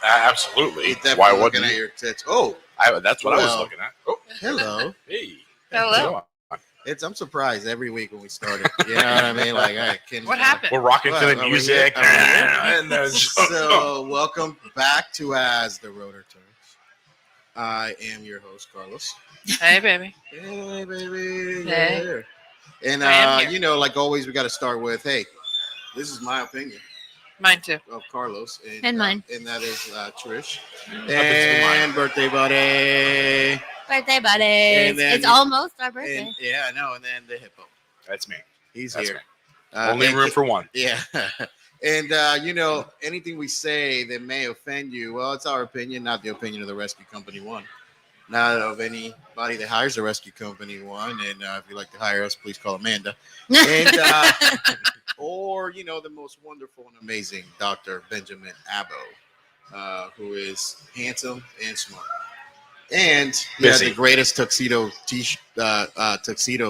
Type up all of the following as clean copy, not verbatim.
Absolutely. Why looking at your tits? Oh, that's what I was looking at. Oh, hello. Hey. Hello. I'm surprised every week when we started. You know what I mean? Like, what happened? We're rocking to the music. So, welcome back to As the Rotor Turns. I am your host, Carlos. Hey, baby. Hey, baby. Hey. And, like always, we got to start with, hey, this is my opinion. Mine too. Of Carlos. And mine. And that is Trish. And birthday buddy. Birthday buddies. It's almost our birthday. I know. And then the hippo. That's me. He's That's here. Me. Only room for one. Yeah. And, anything we say that may offend you, well, it's our opinion, not the opinion of the Rescue Company One. Not of anybody that hires the Rescue Company One. And if you'd like to hire us, please call Amanda. And, or, the most wonderful and amazing Dr. Benjamin Abbo, who is handsome and smart. And he had the greatest tuxedo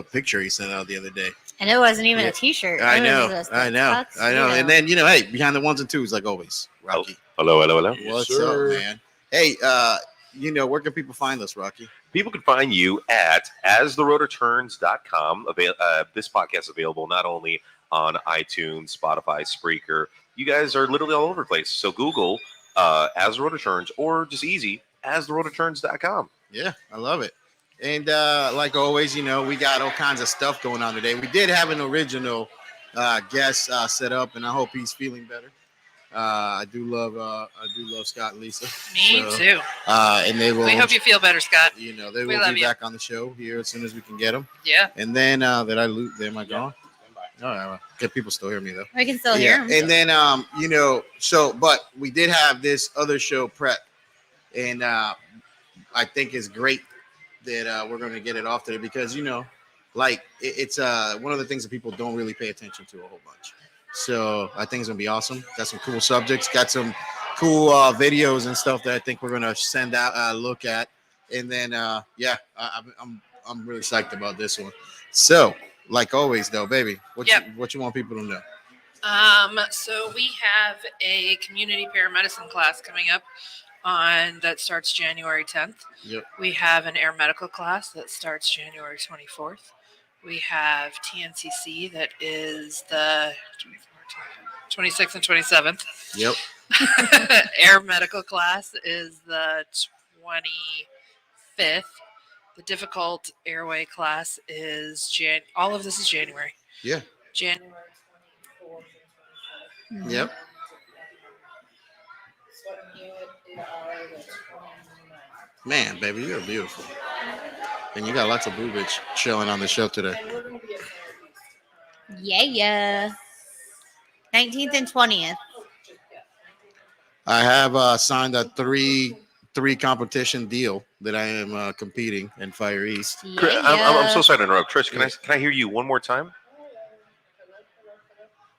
picture he sent out the other day. And it wasn't even a t-shirt. I know. And then, hey, behind the ones and twos, like always, Rocky. Hello. What's up, man? Hey, where can people find us, Rocky? People can find you at astherotorturns.com. This podcast is available not only on iTunes, Spotify, Spreaker. You guys are literally all over the place. So Google As the Rotor Turns, or just easy, astherotorturns.com. Yeah, I love it. And like always, we got all kinds of stuff going on today. We did have an original guest set up, and I hope he's feeling better. I do love Scott and Lisa. Me too. And they will. We hope you feel better, Scott. They will be back on the show here as soon as we can get them. Yeah. And then did I lose? Am I gone? All right. Well, good people still hear me though. We can still hear them. And then but we did have this other show prep, and I think it's great that we're going to get it off today because it's one of the things that people don't really pay attention to a whole bunch. So I think it's gonna be awesome. Got some cool subjects, got some cool videos and stuff that I think we're gonna send out look at, and then I'm really psyched about this one. So like always though, baby, what you want people to know? So we have a community paramedicine class coming up that starts January 10th. Yep. We have an air medical class that starts January 24th. We have TNCC that is the 26th and 27th. Yep. Air medical class is the 25th. The difficult airway class is all of this is January. Yeah. January 24th. Mm-hmm. Yep. Man, baby, you're beautiful. And you got lots of boobage showing on the show today. Yeah. 19th and 20th. I have signed a three competition deal that I am competing in Fire East. Yeah. I'm so sorry to interrupt. Trish, can I hear you one more time?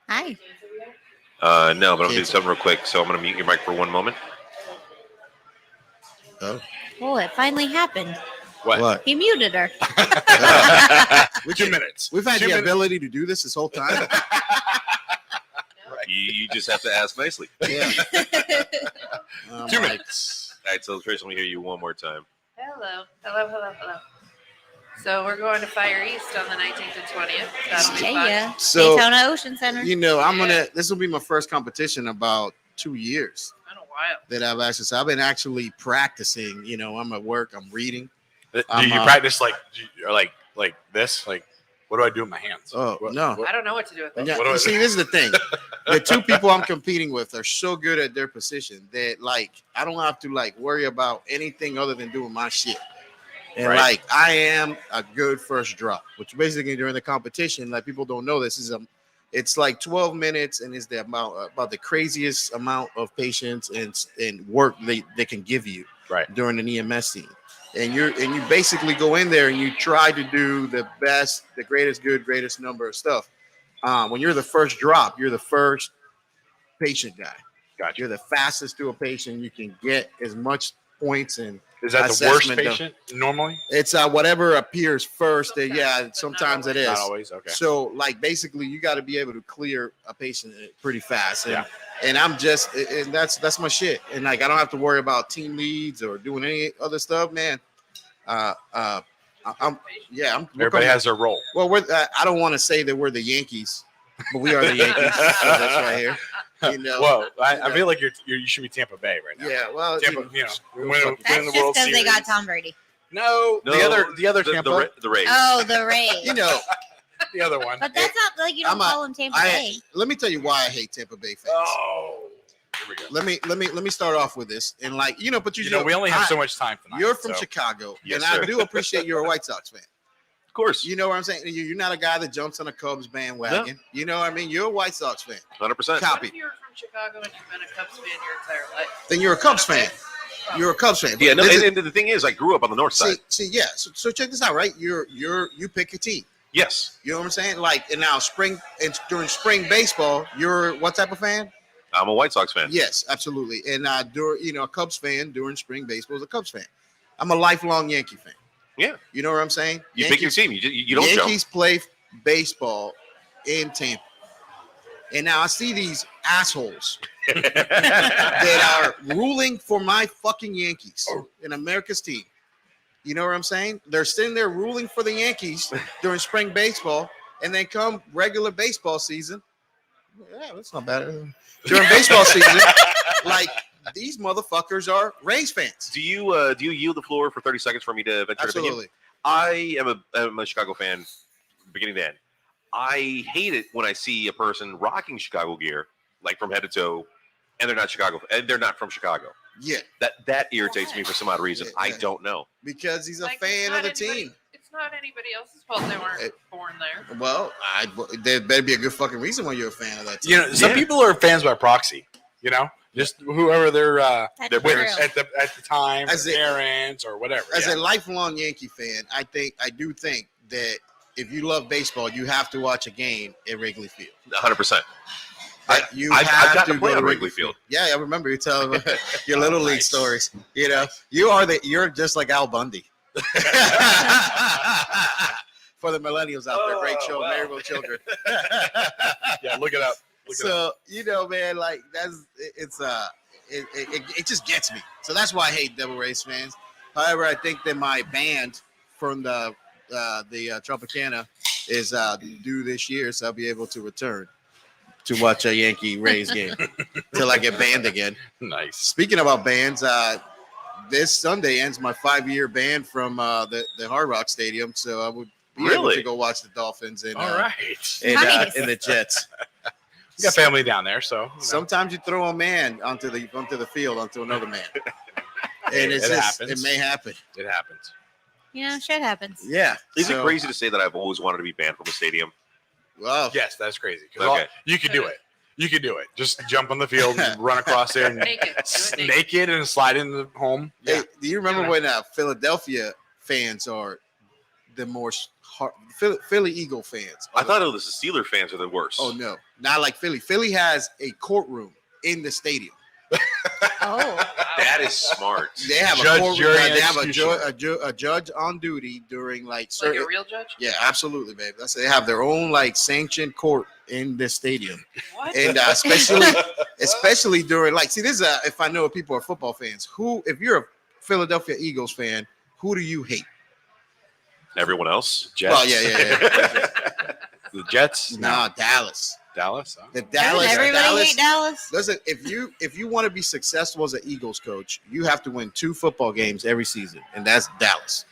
Hi. No, but I'm doing something real quick, so I'm going to mute your mic for one moment. Oh, it finally happened. What? He muted her. 2 minutes. We've had the ability to do this whole time. You just have to ask nicely. Yeah. 2 minutes. All right, so Trish, let me hear you one more time. Hello. So we're going to Fire East on the 19th and 20th. That'll be fun. Yeah. So, Daytona Ocean Center. this will be my first competition in about 2 years. Been a while. That I've been actually practicing. I'm at work, I'm reading. Do you practice like this? Like, what do I do with my hands? Oh, no. I don't know what to do with them. Yeah, What do I see, do? this is the thing. The two people I'm competing with are so good at their position that I don't have to worry about anything other than doing my shit. And I am a good first drop, which basically during the competition, people don't know this is it's 12 minutes and it's the amount about the craziest amount of patience and work they can give you during an EMS scene. And you basically go in there and you try to do the best, the greatest number of stuff. When you're the first drop, you're the first patient guy. Gotcha. You're the fastest to a patient. You can get as much points and Is that the worst assessment, though. patient normally? it's whatever appears first. Sometimes it is. Not always. Okay. So, like, basically, you got to be able to clear a patient pretty fast, and Yeah. and that's my shit. And like, I don't have to worry about team leads or doing any other stuff, man. I'm we're Everybody coming- has their role. Well, I don't want to say that we're the Yankees, but we are the Yankees. So that's right here. You know. Well, I you know. feel like you should be Tampa Bay right now. Yeah. Well, Tampa, real win fucking- That's the just World because they got Series. Tom Brady. No, No, the other Tampa, the Rays. Oh, the Rays. you know, the other one. But that's not like you don't call them Tampa Bay. let me tell you why I hate Tampa Bay fans. Oh, here we go. Let me start off with this, and like, but You know, we only have so much time tonight. You're from so. Chicago, Yes, and sir. I do appreciate you're a White Sox fan. Of course, You know what I'm saying? You're not a guy that jumps on a Cubs bandwagon. You know what I mean? You're a White Sox fan. 100%. Copy. If you're from Chicago and you've been a Cubs fan your entire life, Then you're a Cubs fan. You're a Cubs fan. Yeah, no, This is- and the thing is, I grew up on the north side. yeah. So check this out, right? You pick a team. Yes, You know what I'm saying? Like, and now during spring baseball, you're what type of fan? I'm a White Sox fan. Yes, absolutely. And during a Cubs fan during spring baseball is a Cubs fan. I'm a lifelong Yankee fan. Yeah. You know what I'm saying? You pick your team. You don't Yankees play baseball in Tampa. And now I see these assholes jump. that are ruling for my fucking Yankees in America's team. You know what I'm saying? They're sitting there ruling for the Yankees during spring baseball, and then come regular baseball season. Yeah, that's not bad. During baseball season, like, these motherfuckers are Rays fans. Do you yield the floor for 30 seconds for me to venture an opinion? Absolutely. I am a Chicago fan, beginning to end. I hate it when I see a person rocking Chicago gear, like from head to toe, and they're not from Chicago. Yeah, That irritates me for some odd reason. Yeah, I yeah. don't know. because he's a Like, fan of the it's not team. It's not anybody else's fault they weren't It- born there. Well, there better be a good fucking reason why you're a fan of that team. You know, some Yeah. people are fans by proxy. You know, just whoever their That's their with true. at the time, As or a- parents or whatever. As yeah. a lifelong Yankee fan, I do think that if you love baseball, you have to watch a game at Wrigley Field. 100%. That you I've have gotten to go play to on Wrigley Field. Yeah, I remember you telling your little league Nice. stories. You know, you're just like Al Bundy. For the millennials out there, great Oh, show, wow. Maryville Children. Yeah, look it up. So man, like it just gets me. So that's why I hate Devil Rays fans. However, I think that my band from the Tropicana is due this year, so I'll be able to return to watch a Yankee Rays game till I get banned again. Nice. Speaking about bands, this Sunday ends my 5-year ban from the Hard Rock Stadium, so I would be able Really? to go watch the Dolphins and All right. Nice. and the Jets. We got family down there, so you know. Sometimes you throw a man onto the field onto another man, and it's It just happens. it may happen. It happens. Shit happens. Yeah. Is it So- crazy to say that I've always wanted to be banned from a stadium? Well, Yes, that's crazy. 'Cause Okay. you could do it. You could do it. Just jump on the field, and run across there, and Naked. Do it naked. naked and slide into home. hey, do you remember Yeah. when Philadelphia fans are the more Philly Eagle fans? I thought it was the Steeler fans are the worst. Oh no, not like Philly. Philly has a courtroom in the stadium. Oh, That is smart. They have Judge, a courtroom. jury, They and have executioner. a judge on duty during like Like certain. a real judge? Yeah, absolutely, babe. They have their own like sanctioned court in this stadium, What? and especially during like, see, this is if I know if people are football fans. If you're a Philadelphia Eagles fan, who do you hate? Everyone else? Jets. Well, yeah. The Jets. Nah, Dallas. Dallas. Huh? The doesn't Dallas. everybody hate Dallas? Listen, if you want to be successful as an Eagles coach, you have to win 2 football games every season, and that's Dallas.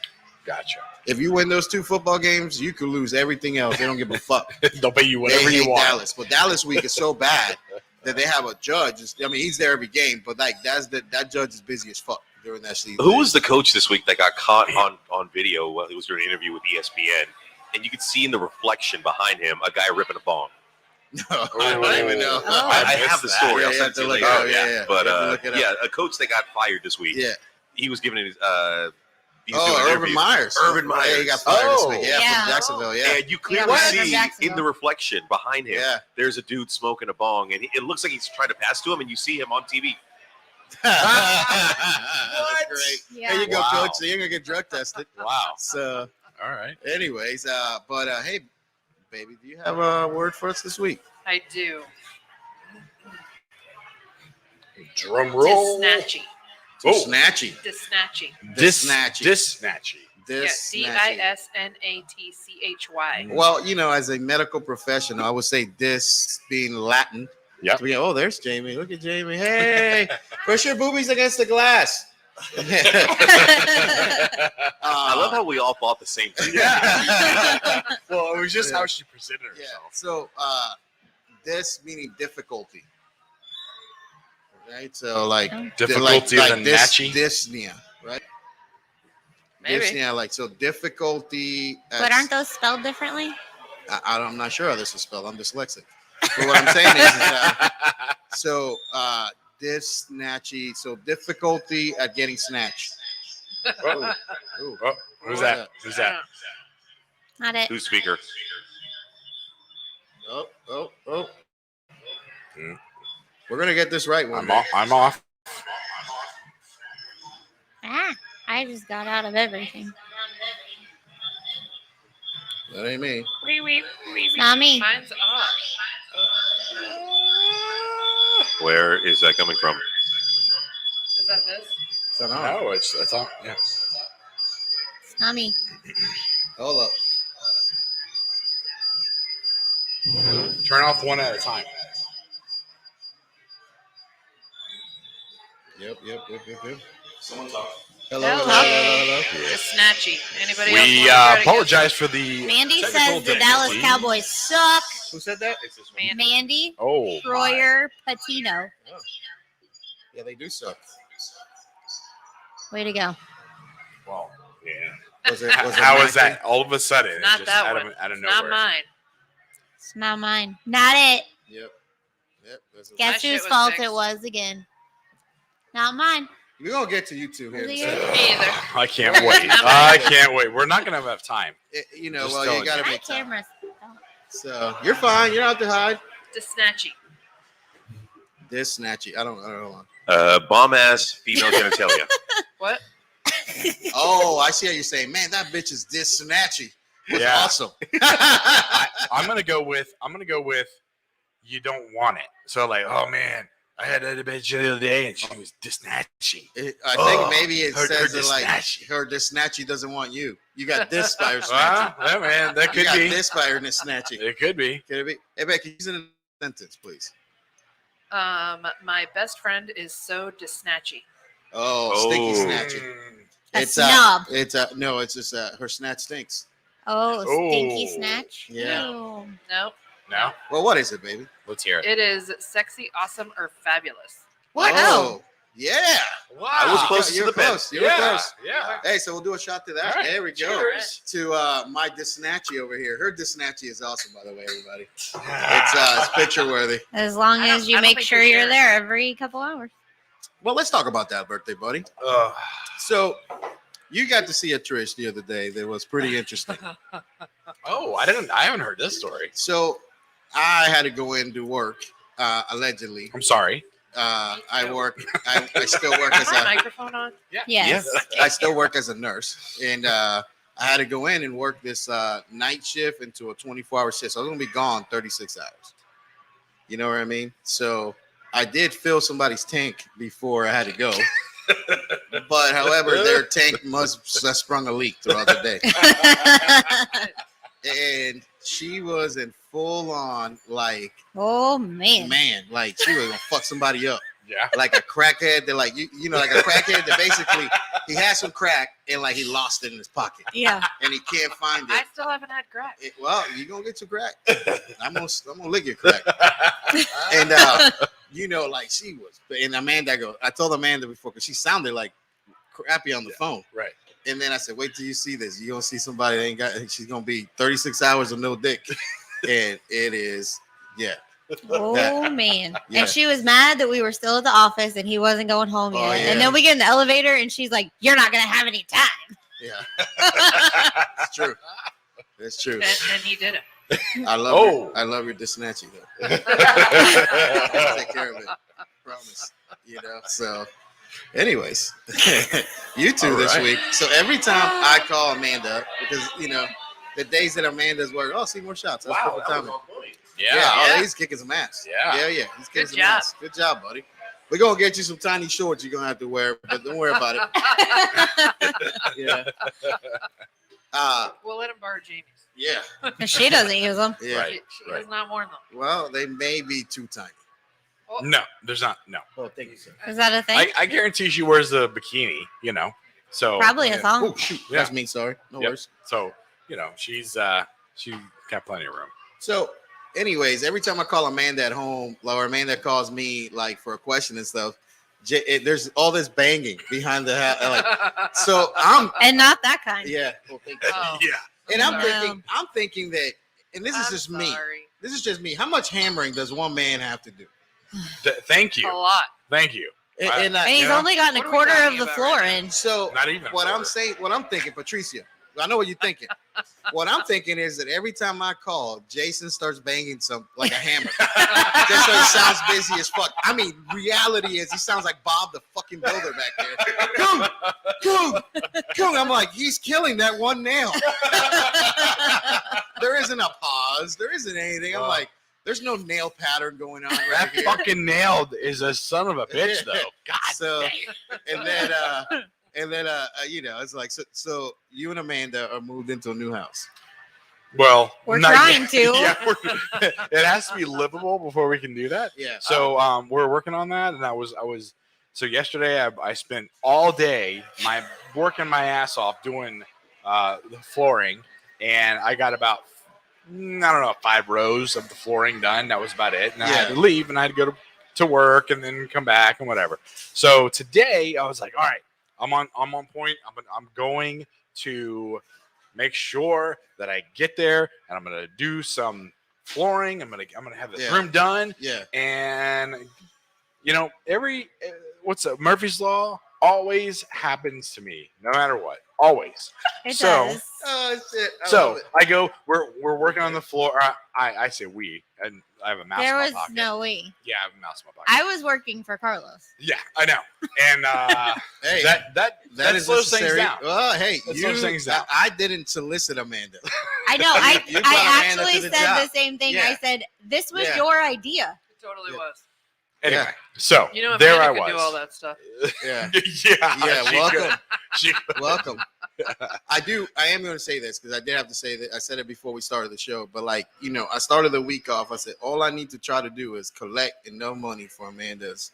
Gotcha. If you win those 2 football games, you could lose everything else. They don't give a fuck. They'll pay you They whatever hate you want. Dallas, but Dallas week is so bad that they have a judge. I mean, he's there every game, but like that judge is busy as fuck during that season. Who was the coach this week that got caught on video while he was doing an interview with ESPN? And you could see in the reflection behind him a guy ripping a bong. I don't even know. Oh. I missed have the that. story. Yeah, I'll you send have it to to you look later. it up. Yeah. But You have to look it up. a coach that got fired this week. Yeah. He was giving his he was doing an Urban interview. Myers. Urban Yeah, he Myers. got fired this Oh. week. Yeah, Yeah. from Jacksonville. Yeah. And you Yeah, clearly what? see Jacksonville. in the reflection behind him, Yeah. there's a dude smoking a bong, and it looks like he's trying to pass to him, and you see him on TV. That's great. Yeah. There you go, Wow. coach. So you're gonna get drug tested. Wow. So, All right. anyways, but hey, baby, do you have a word for us this week? I do. Drum roll. Disnatchy. So Oh. snatchy. Disnatchy. Snatchy. Snatchy. This Yeah, snatchy. DISNATCHY. Well, as a medical professional, I would say this being Latin. Yep. Oh, there's Jamie. Look at Jamie. Hey, push your boobies against the glass. I love how we all thought the same thing. Yeah. Well, it was just Yeah. how she presented Yeah. herself. So, this meaning difficulty. Right. So, like Difficulty like than natchy. dyspnea, right? Maybe. Dyspnea, like so difficulty. But aren't those spelled differently? I'm not sure how this is spelled. I'm dyslexic. But what I'm saying is so this snatchy, so difficulty at getting snatched. Oh, Ooh. oh, who's that? Who's that? Not it. Who's speaker? Oh, oh, oh. Hmm. We're gonna get this right one I'm day. off. I'm off. I just got out of everything. That ain't me. It's not me. Mine's off. Where is that coming from? Is that this? So no. No, it's on. Yeah. It's not me. Hold up. Turn off one at a time. Yep. Someone's off. Hello. Hello. Disnatchy. Anybody else? We wanna try to apologize for the. Mandy technical says the Dallas difficulty. Cowboys suck. Who said that? guess? Man, Mandy Oh. Troyer Patino. Yeah, they do suck. Way to go. Well, yeah. Was it? How is that? All of a sudden, It's not just that out one. of out of it's nowhere. not mine. It's not mine. Not it. Yep. That's Guess shit whose was fault fixed. it was again. Not mine. We're gonna get to you two here. in a Was it second. Me either. I can't wait. I can't wait. We're not gonna have enough time. Just Just you telling gotta My make time. camera's. So you're fine. You don't have to hide. Disnatchy. This snatchy. I don't know. Bomb ass female genitalia. What? Oh, I see how you're saying. Man, that bitch is this snatchy. It's Yeah. awesome. I'm gonna go with. You don't want it. So like, oh man, I had that bitch the other day and she was disnatchy. I think maybe it her says that like snatchy. her this snatchy doesn't want you. You got this by her snatchy. Yeah, man, that You could got be. this by her snatchy. It could be. Could it be? Hey, Becky, use it in a sentence, please. My best friend is so disnatchy. Oh, Oh. sticky snatchy. A It's snob. no, it's just her snatch stinks. Oh, stinky Oh. snatch. Yeah. Ew. Nope. No, Well, what is it, baby? let's hear it. It is sexy, awesome, or fabulous. What? Oh, yeah. Wow, I was close You're to the close. You were close. Yeah. Hey, so we'll do a shot to that. All right. There we go. Cheers. To my disnatchy over here. Her disnatchy is awesome, by the way, everybody. It's picture worthy. As long I don't- as you I don't make think sure we you're share it. there every couple hours. Well, let's talk about that birthday, buddy. So you got to see a Trish the other day that was pretty interesting. Oh, I haven't heard this story. So I had to go in to work, allegedly. I'm sorry. I still work as Is my a microphone on? Yes. I still work as a nurse, and I had to go in and work this night shift into a 24-hour shift. So I was gonna be gone 36 hours. You know what I mean? So I did fill somebody's tank before I had to go. But however, their tank must have sprung a leak throughout the day. And she was in full on like Oh man. like she was gonna fuck somebody up. Yeah. Like a crackhead that like you know, like a crackhead that basically he had some crack and like he lost it in his pocket Yeah. and he can't find I it. still haven't had crack. Well, you gonna get your crack. I'm gonna lick your crack. And you know, like she was, and Amanda I told Amanda before because she sounded like crappy on the phone. Right. And then I said, wait till you see this. You're gonna see somebody that ain't got she's gonna be 36 hours of no dick. And it is, yeah. Oh man. Yeah. And she was mad that we were still at the office and he wasn't going home Oh, yet. yeah. And then we get in the elevator and she's like, "You're not gonna have any time." Yeah. It's true. It's true. And he did it. I love your disnatchy though. Take care of it. Promise. You know. So, anyways, you two All this right. week. So every time I call Amanda, because the days that Amanda's work, oh, see more shots. That's Wow, perfect that was timing. on point. Yeah, oh, Yeah. he's kicking some ass. Yeah. He's kicking Good some job. ass. Good job, buddy. We're gonna get you some tiny shorts you're gonna have to wear, but don't worry about it. Yeah. We'll let him borrow Jamie's. Yeah. She doesn't use them. Yeah. Right. She has not worn them. Well, they may be too tiny. No, there's not. No, Oh, thank you, sir. Is that a thing? I guarantee she wears a bikini. So Probably a yeah. thong. Oh shoot, Yeah. that's me. Sorry, no Yep. worries. So she's got plenty of room. So, anyways, every time I call Amanda at home, or Amanda calls me like for a question and stuff, there's all this banging behind the house. Like, so I'm And not that kind. yeah. Well, thank you. Oh. Yeah. And I'm No. thinking that, and this is just me. Sorry. This is just me. How much hammering does one man have to do? Thank A you. lot. Thank you. And, I- and I- And he's Yeah. only gotten a What are we quarter of talking the about floor right now? in. so Not even. what I'm quarter. saying, what I'm thinking, Patricia, I know what you're thinking. What I'm thinking is that every time I call, Jason starts banging like a hammer. Just so he sounds busy as fuck. I mean, reality is he sounds like Bob the fucking Builder back there. Come. I'm like, he's killing that one nail. There isn't a pause. There isn't anything. I'm like, there's no nail pattern going on right That here. fucking nailed is a son of a bitch, though. God So, damn. and then it's like, so you and Amanda are moved into a new house. Well, We're not trying yet. to. Yeah, it has to be livable before we can do that. Yeah. So we're working on that, and I was so yesterday I spent all day working my ass off doing the flooring, and I got about 5 rows of the flooring done. That was about it, and I had Yeah. to leave, and I had to go to work, and then come back and whatever. So today I was like, all right, I'm on point. I'm going to make sure that I get there, and I'm gonna do some flooring. I'm gonna have this Yeah. room done. Yeah. And what's up? Murphy's Law always happens to me, no matter what. Always. It So- does. Oh shit. I love So it. I go. We're working on the floor. I say we, and I have a mouse There in my was pocket. no way. Yeah, I have a mouse in my pocket. I was working for Carlos. Yeah, I know. And Hey, that is slows things necessary. down. Well, hey, That slows things down. I didn't solicit Amanda. I know. I You brought Amanda actually to the said job. the same thing. Yeah. I said, this was Yeah. your idea. It totally Yeah. was. Anyway, Yeah. so You know, there I Amanda was. could do all that stuff. Yeah. Yeah, Yeah. she Welcome. could. She Welcome. I am going to say this because I did have to say that. I said it before we started the show, but I started the week off. I said, all I need to try to do is collect enough money for Amanda's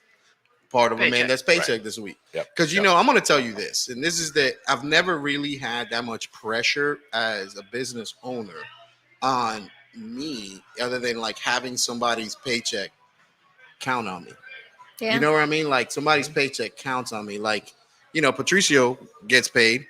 part of Paycheck. Amanda's paycheck Right. this week. Yep. Because, Yep. I'm going to tell you this, and this is that I've never really had that much pressure as a business owner on me other than having somebody's paycheck count on me. Yeah. You know what I mean? Like somebody's paycheck counts on me. Patricio gets paid,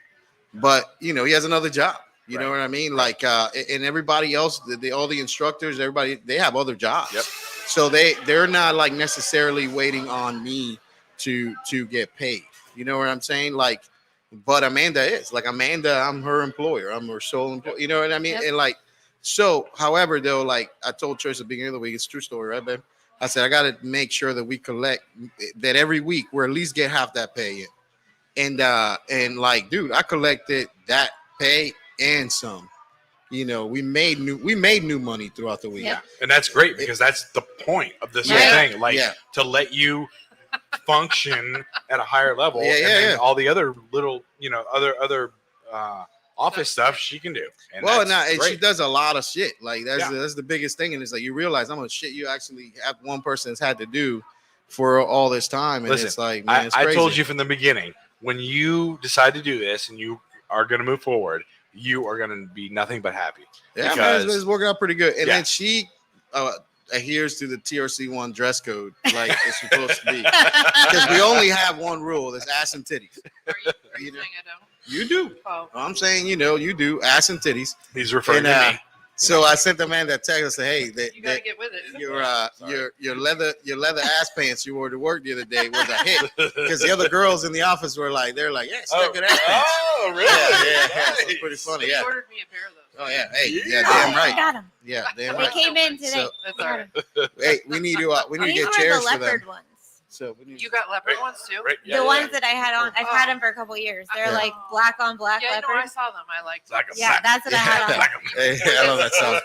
but he has another job. You know Right. what I mean? And everybody else, all the instructors, everybody, they have other jobs. Yep. So they're not necessarily waiting on me to get paid. You know what I'm saying? But Amanda is Amanda. I'm her employer. I'm her sole employer. You know what I mean? Yep. And so, however, though, I told Trish at the beginning of the week, it's a true story, right, babe? I said, I got to make sure that we collect that every week we're at least get half that pay in. And dude, I collected that pay and some. We made new money throughout the week. Yeah. and that's great because that's the point of this Yeah. whole thing. Yeah. To let you function at a higher level. Yeah, and yeah, then yeah. all the other little, other office stuff she can do. And Well, that's and she great. does a lot of shit. Yeah. That's the biggest thing, and it's you realize how much shit you actually have one person has had to do for all this time, and Listen, it's man, it's I crazy. told you from the beginning, when you decide to do this and you are going to move forward, you are going to be nothing but happy. Yeah, man, because- it's working out pretty good. And Yeah. then she adheres to the TRC1 dress code like it's supposed to be. Uh-huh. Because we only have one rule: that's ass and titties. Are you You know. saying I don't? You do. Oh. I'm saying, you do ass and titties. He's referring And, to me. So I sent the man that text and said, "Hey, You gotta get with it. your leather ass pants you wore to work the other day was a hit." Because the other girls in the office were yeah, she's got good ass pants. Oh, really? Yeah, so it's pretty funny. He Yeah. ordered me a pair of those. Oh yeah. Hey, yeah, Yeah. damn I right. got him. Yeah, damn They right. came in today. So- That's Got all 'em. right. Hey, we need to These get were chairs the for them. leopard ones. So we need You got leopard Right. ones too? Right? The ones that I had on, I've had Oh. them for a couple years. They're Yeah. like black on black Yeah, no, I leopard. saw them. I liked them. Like a Yeah, that's what I had on. Hey, I love that song.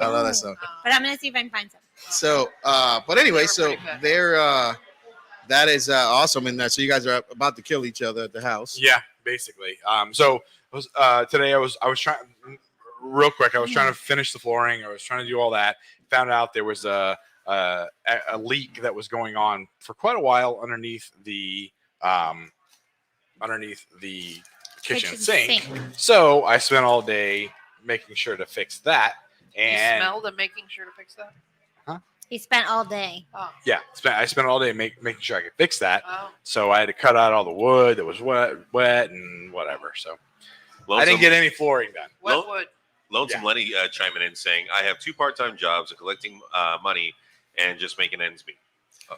I love that song. But I'm gonna see if I can find some. So, but anyway, They were so pretty good. they're that is awesome. And so you guys are about to kill each other at the house. Yeah, basically. So today I was trying real quick. I was trying to finish the flooring. I was trying to do all that. Found out there was a leak that was going on for quite a while underneath the kitchen sink. So I spent all day making sure to fix that. You And smelled and making sure to fix that? He spent all day. Oh. yeah, I spent all day making sure I could fix that. Oh. So I had to cut out all the wood that was wet and whatever. So I didn't get any flooring done. Wet Lo- wood. Lonesome Lenny chiming in saying, I have 2 part-time jobs of collecting money and just making ends meet.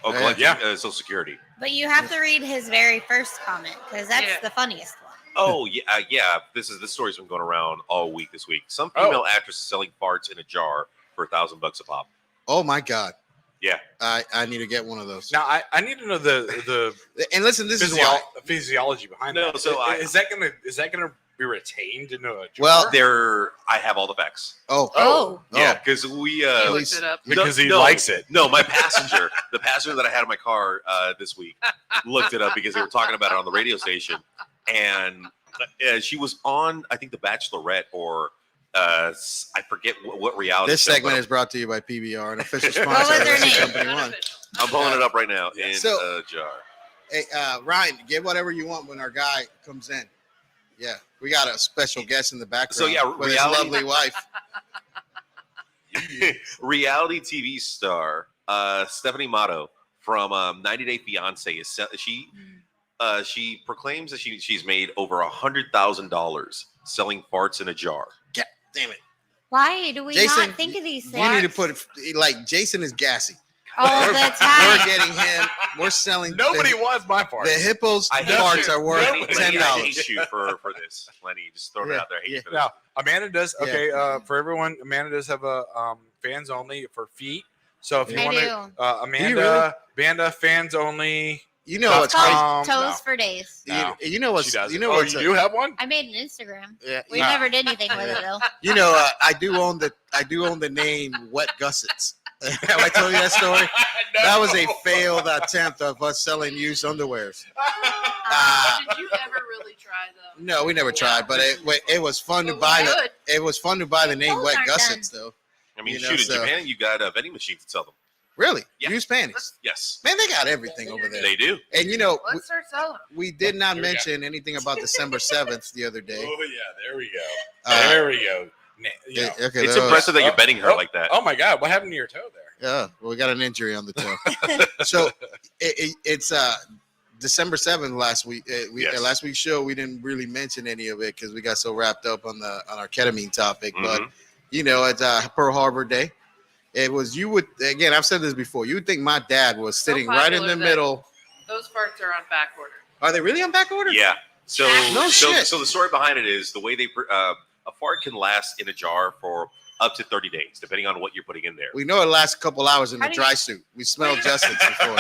Collecting Social Security. But you have to read his very first comment because that's Yeah. the funniest one. Oh yeah. This story's been going around all week this week. Some female actress is selling farts in a jar for $1,000 a pop. Oh my God. Yeah. I need to get one of those. Now I need to know the And listen, this is why. physiology behind No, that. so is that gonna be retained into a jar? Well, I have all the facts. Oh. Yeah, because we You at looked least- it up. because he no. likes it. No, my passenger, the passenger that I had in my car this week, looked it up because they were talking about it on the radio station, and she was on, I think, The Bachelorette or I forget what reality. This show, segment but is brought to you by PBR, an official What sponsor was of her Wrestling name? Company One. I'm pulling it up right now in So- a jar. Hey, Ryan, get whatever you want when our guy comes in. Yeah, we got a special guest in the background. So, yeah, with his reality- lovely wife. Reality TV star Stephanie Motto from 90 Day Fiance is she proclaims that she's made over $100,000 selling farts in a jar. Damn it. Why do we Jason, not think of these You things? need to put like Jason is gassy. all the We're time. getting him. We're selling. Nobody the, wants my farts. the hippos I hate farts you. are worth Lenny, I $10. hate you for this, Lenny. Just throwing it Yeah, out there. I hate you for this. Now, Amanda does. Yeah. Okay, for everyone, Amanda does have a fans only for feet. So if you I want do. to, Amanda, really? Amanda fans only. You know what's crazy? Toes, no. toes for days. No, You know what's she does. you know Oh, what's you have one? I made an Instagram. yeah, We Nah. never did anything with it though. you know I do own the name Wet Gussets. Have I told you that story? That was a failed attempt of us selling used underwears. Did you ever really try though? No, we never tried, but it was fun to Well, buy we the could. it was fun to buy the name Those Wet aren't Gussets though. I mean, You know, shoot, in so- Japan, you got a vending machine to sell them. Really? Yeah. Used panties. Yes, Man, they got everything over there. they do. And you know, Let's start selling. we did not Here we go. mention anything about December 7th the other day. Oh yeah, there we go. Uh, There we go. You know. Okay, It's there was- impressive that you're betting her like that. Oh my God, what happened to your toe there? Yeah, well, we got an injury on the toe. So it's December 7th last week. Yes. Last week's show, we didn't really mention any of it because we got so wrapped up on our ketamine topic. But Mhm. you know, it's Pearl Harbor Day. It was again. I've said this before. You would think my dad was sitting right in popular the that- middle. Those parts are on back order. Are they really on back order? Yeah. So, No shit. so the story behind it is the way they a fart can last in a jar for up to 30 days, depending on what you're putting in there. We know it lasts a couple hours in How the do dry you- suit. We smelled Justin's before.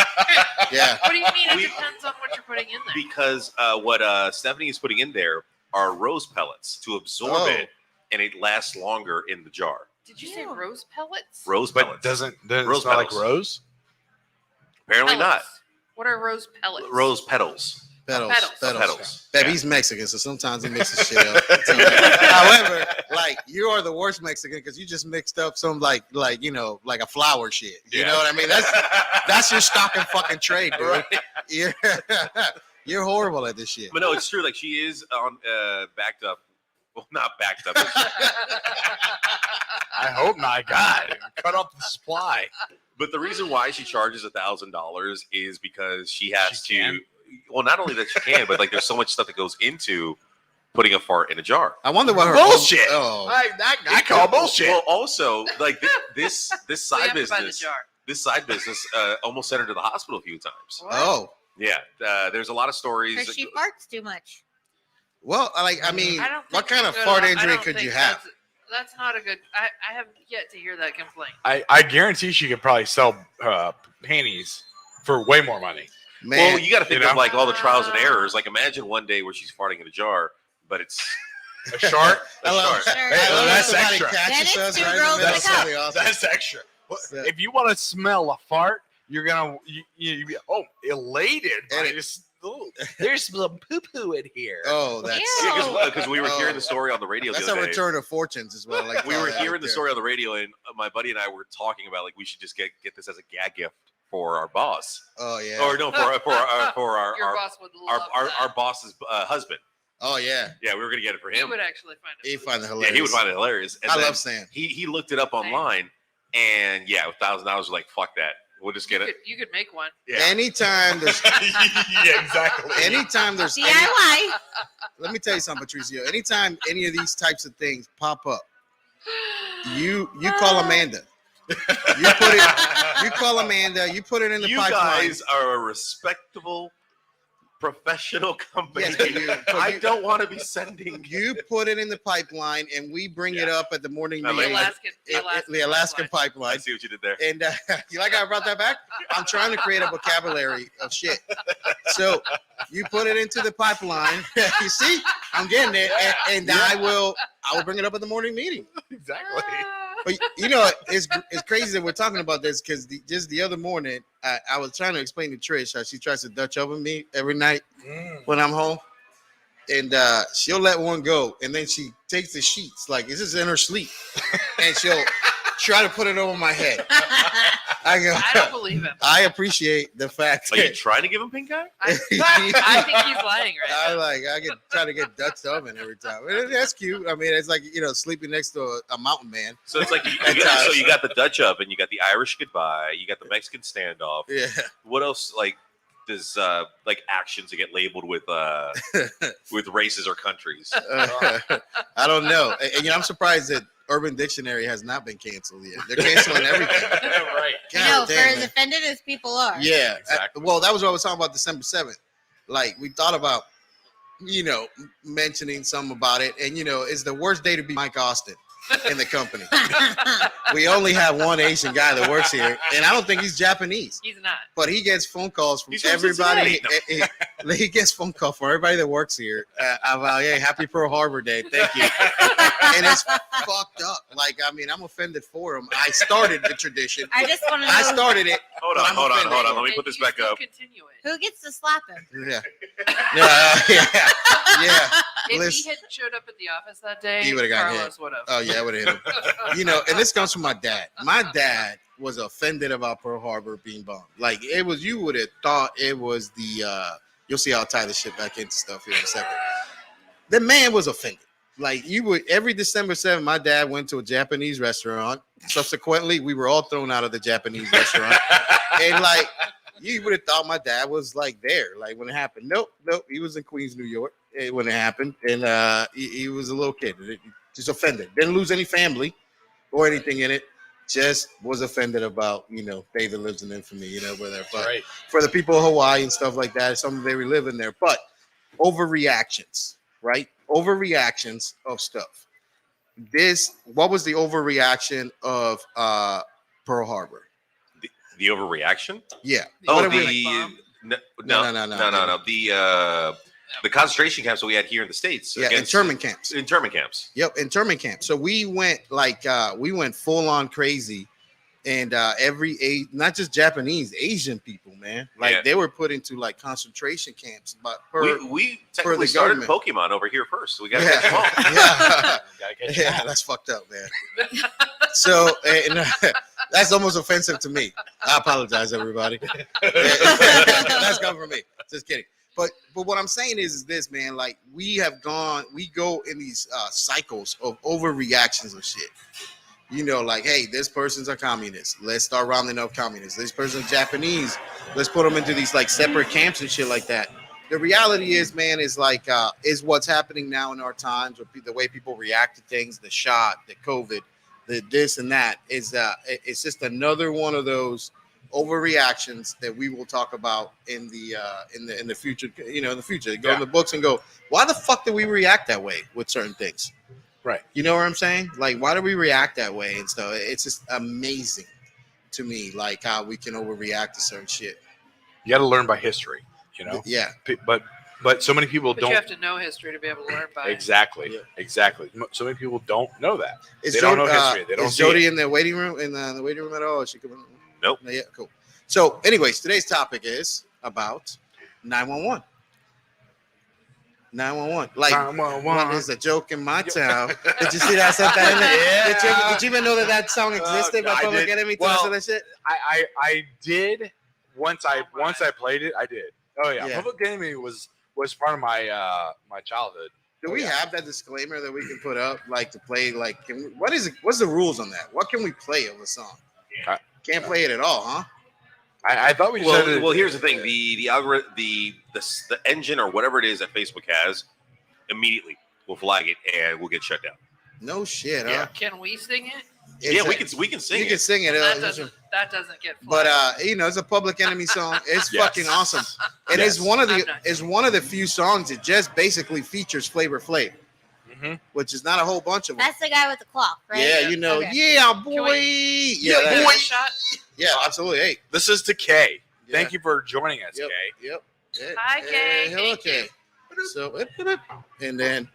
Yeah. What do you mean? It We- depends on what you're putting in there. Because what Stephanie is putting in there are rose pellets to absorb Oh. it, and it lasts longer in the jar. Did you say Ew. rose pellets? Rose But pellets. doesn't it Rose smell like petals. rose? Apparently Pellets. What are rose pellets? not. Rose petals. Petals. Petals. Petals. Baby, Yeah. he's Mexican, so sometimes he mixes shit up. However, like you are the worst Mexican because you just mixed up some like you know like a flower shit. You Yeah. know what I mean? That's your stock and fucking trade, dude. Right. You're you're horrible at this shit. But no, it's true. Like she is on backed up. Well, not backed up. but I hope not. God, cut off the supply. But the reason why she charges $1,000 is because she has She can? to. Well, not only that she can, but like there's so much stuff that goes into putting a fart in a jar. I wonder what her Bullshit. Oh, I call bullshit. Well, also like this We side have to buy the business, jar. this side business almost sent her to the hospital a few times. What? oh. Yeah, there's a lot of stories. Because she farts too much. Well, I mean, I don't what think kind of it's good fart enough. I injury don't could think you have? That's not a good. I have yet to hear that complaint. I guarantee she could probably sell panties for way more money. Man, Well, you got to think You know? of like all the trials and errors. Like, imagine one day where she's farting in a jar, but it's A shark? a shark. Sure. I love that's when somebody extra. catches Then it's us two right in girls the middle. and a That's cup. really awesome. That's extra. So- If you want to smell a fart, you're gonna you be elated. And By it- this, there's some poo poo in here. Oh, that's Ew. Because we were hearing the story on the radio that's the a other day. return of fortunes as well. Like We were that hearing right the there. story on the radio, and my buddy and I were talking about like we should just get this as a gag gift for our boss, Oh yeah. or no, for our Your boss would love our that. boss's husband. Oh yeah. Yeah, we were gonna get it for He him. would actually find it. He find it Yeah, hilarious. he would find it hilarious. And I then love Sam. he looked it up online, and yeah, $1,000 like fuck that. We'll just get it. You could make one. Yeah. Anytime there's Yeah, exactly. anytime there's any, DIY. let me tell you something, Patricio. Anytime any of these types of things pop up, you call Amanda. You call Amanda. You put it in the You pipeline. guys are a respectable, professional company. Yes, but I you- don't want to be sending. You put it in the pipeline, and we bring it up at the morning I like meeting. The Alaskan I pipeline. see what you did there. And you like how I brought that back? I'm trying to create a vocabulary of shit. So you put it into the pipeline. You see, I'm getting it, and I will bring it up at the morning meeting. Exactly. But you know, it's crazy that we're talking about this because just the other morning, I was trying to explain to Trish how she tries to Dutch oven me every night when I'm home, and she'll let one go, and then she takes the sheets like this is in her sleep, and she'll try to put it over my head. I go. I don't believe him. I appreciate the fact Are you that trying to give him pink eye? I think he's lying right now. I get try to get Dutch oven every time. And that's cute. I mean, it's like sleeping next to a mountain man. So it's like you got the Dutch oven, you got the Irish goodbye, you got the Mexican standoff. Yeah. What else like does like actions that get labeled with races or countries? I don't know. And I'm surprised that Urban Dictionary has not been canceled yet. They're canceling everything. Right. No, God for damn as it. offended as people are. Yeah. Exactly. Well, that was what I was talking about December 7th. Like, we thought about, mentioning something about it. And, it's the worst day to be Mike Austin in the company. We only have one Asian guy that works here, and I don't think he's Japanese. He's not. But he gets phone calls from He's from everybody. Cincinnati. He gets phone call from everybody that works here about, hey, happy Pearl Harbor Day. Thank you. And it's fucked up. Like, I mean, I'm offended for him. I started the tradition. I just want to I know started it. Hold I'm on. offended. Let me And put this you back still up. Continue it. who gets to slap him. Yeah. Yeah. If Listen. he had showed up at the office that day, He would've got hit. Carlos would have. Oh, yeah, I would have hit him. And this comes from my dad. My dad was offended about Pearl Harbor being bombed. Like, it was, you would have thought it was you'll see how I'll tie this shit back into stuff here in a second. The man was offended. Like, every December 7th, my dad went to a Japanese restaurant. Subsequently, we were all thrown out of the Japanese restaurant. And, like, you would have thought my dad was, like, there, like, when it happened. Nope. He was in Queens, New York when it happened. And he was a little kid. Just offended. Didn't lose any family or anything in it. Just was offended about, David lives in infamy, where but Right. for the people of Hawaii and stuff like that, it's something they relive in there. But overreactions, right? Overreactions of stuff. What was the overreaction of Pearl Harbor? The overreaction? Yeah. Oh, What did the we- no. The concentration camps that we had here in the States. yeah, internment camps. Internment camps. Yep, internment camp. So we went full on crazy, and not just Japanese, Asian people, man. Like Yeah. they were put into like concentration camps, but We technically started Pokemon over here first, so we got to catch them all. yeah, Gotta catch yeah, that's fucked up, man. So that's almost offensive to me. I apologize, everybody. That's coming from me. Just kidding. But what I'm saying is this, man. Like we go in these cycles of overreactions of shit. Like, hey, this person's a communist. Let's start rounding up communists. This person's Japanese. Let's put them into these like separate camps and shit like that. The reality is, man, is what's happening now in our times with the way people react to things, the shot, the COVID, the this and that is it's just another one of those overreactions that we will talk about in the future. In the future, go in the books and go, why the fuck did we react that way with certain things? Right. You know what I'm saying? Like, why do we react that way and stuff? It's just amazing to me, like how we can overreact to certain shit. You got to learn by history. You know. Yeah. But so many people But don't. you have to know history to be able to learn by it. Exactly. Yeah. Exactly. So many people don't know that. Is They don't know history. They don't is see Jody it. in the waiting room in the waiting room at all? Is she coming? Nope. No, yeah, cool. So, anyways, today's topic is about 911. 911. Like, 911. what is a joke in my town? Did you see that? I said that in there. Yeah. Did you even know that song existed by I Public did. Enemy? Well, Well, that shit. I did once I played it. I did. Oh yeah. Yeah. Public Enemy was part of my my childhood. Do Oh, we yeah. have that disclaimer that we can put up, like to play? Like, what is it? What's the rules on that? What can we play of a song? Yeah. Can't play it at all, huh? I thought we just had to, Well, here's the thing: the algorithm, the engine or whatever it is that Facebook has, immediately will flag it and we'll get shut down. No shit, huh? Yeah. Can we sing it? Yeah, we It's can sing You it. can sing it. That doesn't get But flagged. it's a Public Enemy song. It's Yes. fucking awesome, and Yes. it's one of I'm the not- few songs that just basically features Flavor Flav, Mhm. which is not a whole bunch of them. That's the guy with the clock, right? Yeah, you know, Okay. yeah, boy, Can yeah, we that- give it a shot? yeah, absolutely. Hey, This is to Kay. yeah. Thank you for joining us, Yep. Kay. Yep. Yeah. Hi, Kay. Hello, Thank you. Kay. So, and then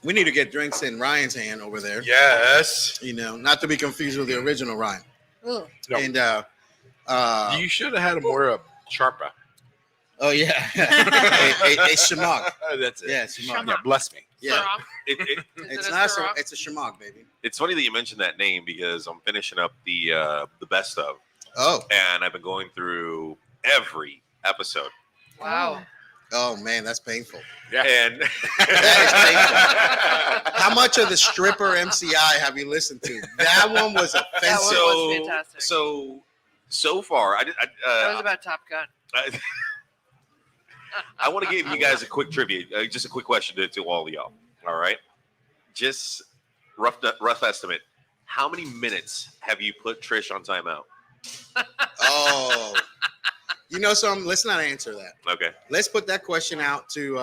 we need to get drinks in Ryan's hand over there. Yes. You know, not to be confused with the original Ryan. Ooh. No. And You should have had him wear a sharpa. oh yeah, a shamag. That's it. Yeah, shamag. Yeah, bless me. Yeah, Sarong? It, it's it a not. Sarong? It's a shamag, baby. it's funny that you mentioned that name because I'm finishing up the best of, Oh, and I've been going through every episode. Wow. oh man, that's painful. Yeah. And How much of the stripper MCI have you listened to? That one was That offensive. one was fantastic. so far, That was about Top Gun. I want to give you guys a quick trivia, just a quick question to all of y'all. All right, just rough estimate. How many minutes have you put Trish on timeout? Oh, you know something? Let's not answer that. Okay. Let's put that question out to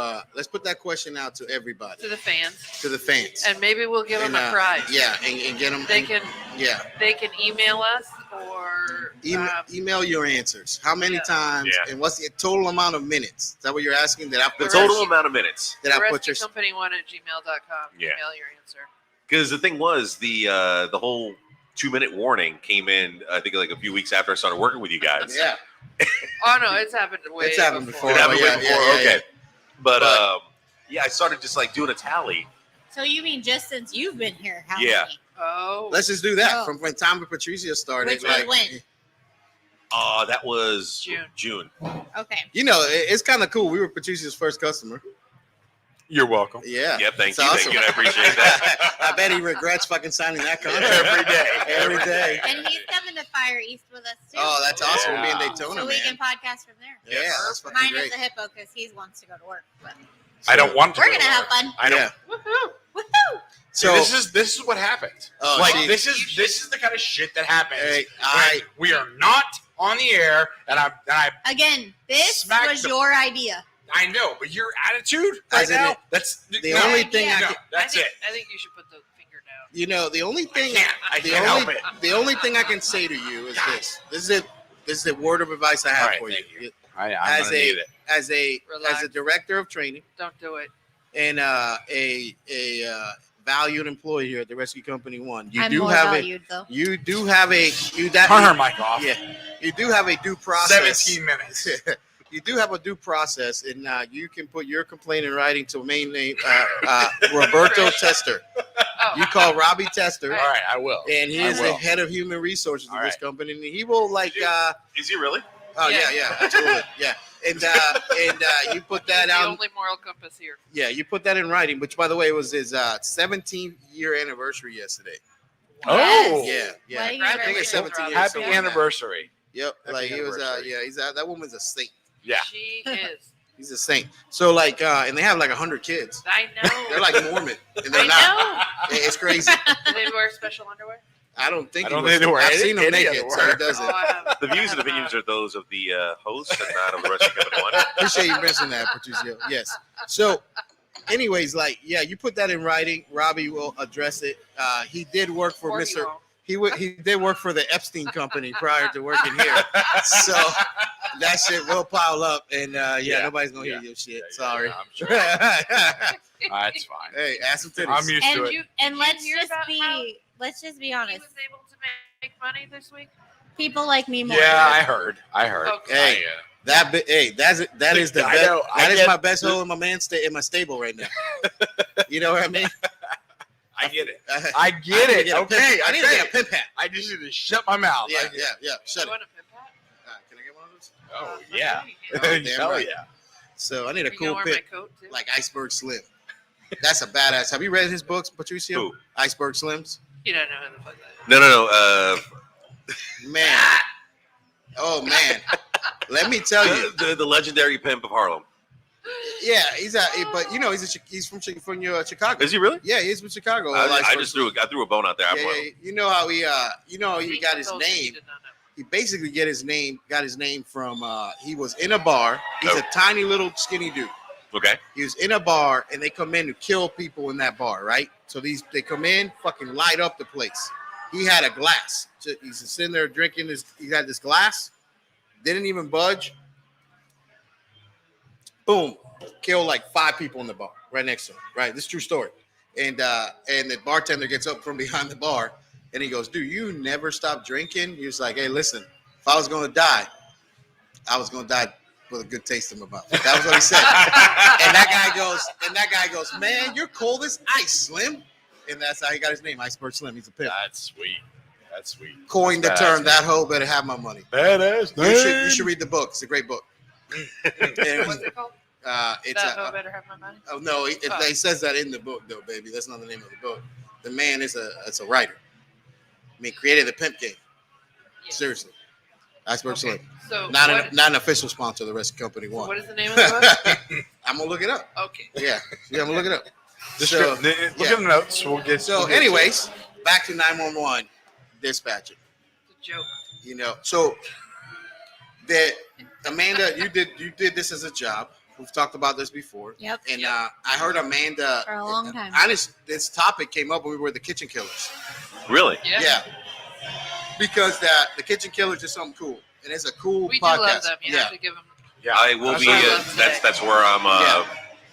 everybody, To the fans. to the fans. And maybe we'll give them And, a prize. Yeah, and get them. They can Yeah, email us or email your answers. How many Yeah. times? Yeah. And what's the total amount of minutes? Is that what you're asking? That I The put total amount of minutes. that I put rescue your company one at gmail.com. Yeah. Email your answer. Because the thing was, the whole 2-minute warning came in, I think, like a few weeks after I started working with you guys. yeah. Oh no, it's happened way It's happened before. It happened Oh, way yeah, before. yeah, Okay. yeah. But But- yeah, I started just like doing a tally. So you mean just since you've been here? How Yeah. many? Oh. Let's just do that Oh. from when Tom and Patricia started. Which was when? That was June. Okay. You know, it's kind of cool. We were Patricia's first customer. You're welcome. Yeah. Yeah, thank It's you. awesome. Thank you. I appreciate that. I bet he regrets fucking signing that contract Every day. Every day. And he's coming to Fire East with us too. Oh, that's awesome. We'll be in Yeah. Daytona, so we can man. podcast from there. Yeah, that's fucking Mine great. is a hippo because he wants to go to work. But I don't want to. we're go gonna to have work. fun. I don't. Yeah. Woohoo. Woohoo! So this is what happens. Oh, like see. this is the kind of shit that happens. Hey, when we are not on the air, and I Again, this Smack was the- your idea. know, but your attitude right As in now, it- that's the no, only thing Yeah. no, I can, that's it. I think you should put the finger down. you know, the only thing I the can't only help it. the only thing I can say to you is Guys. this is the word of advice I have All right, for thank you. I'm As gonna need it. As a Relax. director of training Don't do it. and a valued employee here at the Rescue Company One, you I'm do more have valued though. you do have a Turn her mic off. yeah, you do have a due process. 17 minutes. You do have a due process, and you can put your complaint in writing to main name Roberto Tester. Oh. You call Robbie Tester, All right, I will. and he I is the will. head of human resources of All this right. company, and he will like. Is he really? Oh Yeah. yeah, absolutely, yeah. And you put that the out. only moral compass here. Yeah, you put that in writing. Which, by the way, it was his 17th year anniversary yesterday. Oh. Yeah, yeah. Wedding I think it's Congratulations, 17 Robbie. years. Happy something like that. anniversary. Yep, Happy like he was. anniversary. Yeah, he's that woman's a saint. Yeah. She is. He's a saint. So like, and they have like 100 kids. I know. They're like Mormon, and they're I not. It's crazy. know. Do they wear special underwear? I don't think. I don't he was- think they were I've any- seen him any naked, other so he word. doesn't. Oh, I have. The views and opinions are those of the host and not of the rest of the one. Appreciate you mentioning that, Patricio. Yes. So, anyways, like, yeah, you put that in writing. Robbie will address it. He did work for Or you Mr. won't. He did work for the Epstein company prior to working here, so that shit will pile up, and nobody's gonna hear your shit. Sorry. I'm sure. That's fine. Hey, ass some titties. I'm used to it. And let's hear just about how be He honest. was able to make money this week. People like me more. Yeah, I heard. Okay. Hey, that is the I best. know, I That is get- my best hole in my stable right now. You know what I mean? I get it. I get need to it. get a Okay, pimp- I need to get a pimp hat. I just need to shut my mouth. Yeah. Shut You it. want a pimp hat? Can I get one of those? Oh Okay. yeah. Oh, damn Hell right. yeah. So I need a You cool gonna wear pimp my coat too? like Iceberg Slim. That's a badass. Have you read his books, Patricio? Who? Iceberg Slims. You don't know who the fuck that is. No. Man. Oh man. Let me tell you. The legendary pimp of Harlem. Yeah, but he's from Chicago. Is he really? Yeah, he's from Chicago. I just threw a bone out there. I'm wrong. You know how he See, got I his told you he name. did not know. He basically got his name from he was in a bar. He's a tiny little skinny dude. Okay. He was in a bar and they come in to kill people in that bar, right? So they come in, fucking light up the place. He had a glass. So he's sitting there drinking he had this glass, didn't even budge. Boom. Killed like 5 people in the bar right next to him. Right. This is a true story. And the bartender gets up from behind the bar and he goes, dude, you never stop drinking? He was like, hey, listen, if I was gonna die, I was gonna die with a good taste in my mouth. That was what he said. and that guy goes, man, you're cold as ice, Slim. And that's how he got his name, Iceberg Slim. He's a pimp. That's sweet. That's sweet. Coined the That's term, badass, that hoe better have my money. Badass. You should read the book. It's a great book. Anyways, What's it called? it's That hoe better have my money. oh no, it says that in the book though, baby. That's not the name of the book. The man is a writer. I mean, created the pimp game. Yes. Seriously, Iceberg Slim. So Not what, an official sponsor. The rest of the company so won. what is the name of the book? I'm gonna look it up. Okay. Yeah, I'm gonna look it up. Just So, look yeah. at the notes. We'll get. So, we'll get to anyways, back to 911 dispatching. It's a joke. You know, so that Amanda, you did this as a job. We've talked about this before. Yep. And I heard Amanda For a long time. This topic came up when we were the Kitchen Killers. Really? Yeah. Because the Kitchen Killers is something cool, and it's a cool We do podcast. love them. You yeah. have to give them. Yeah. I will be. That's where I'm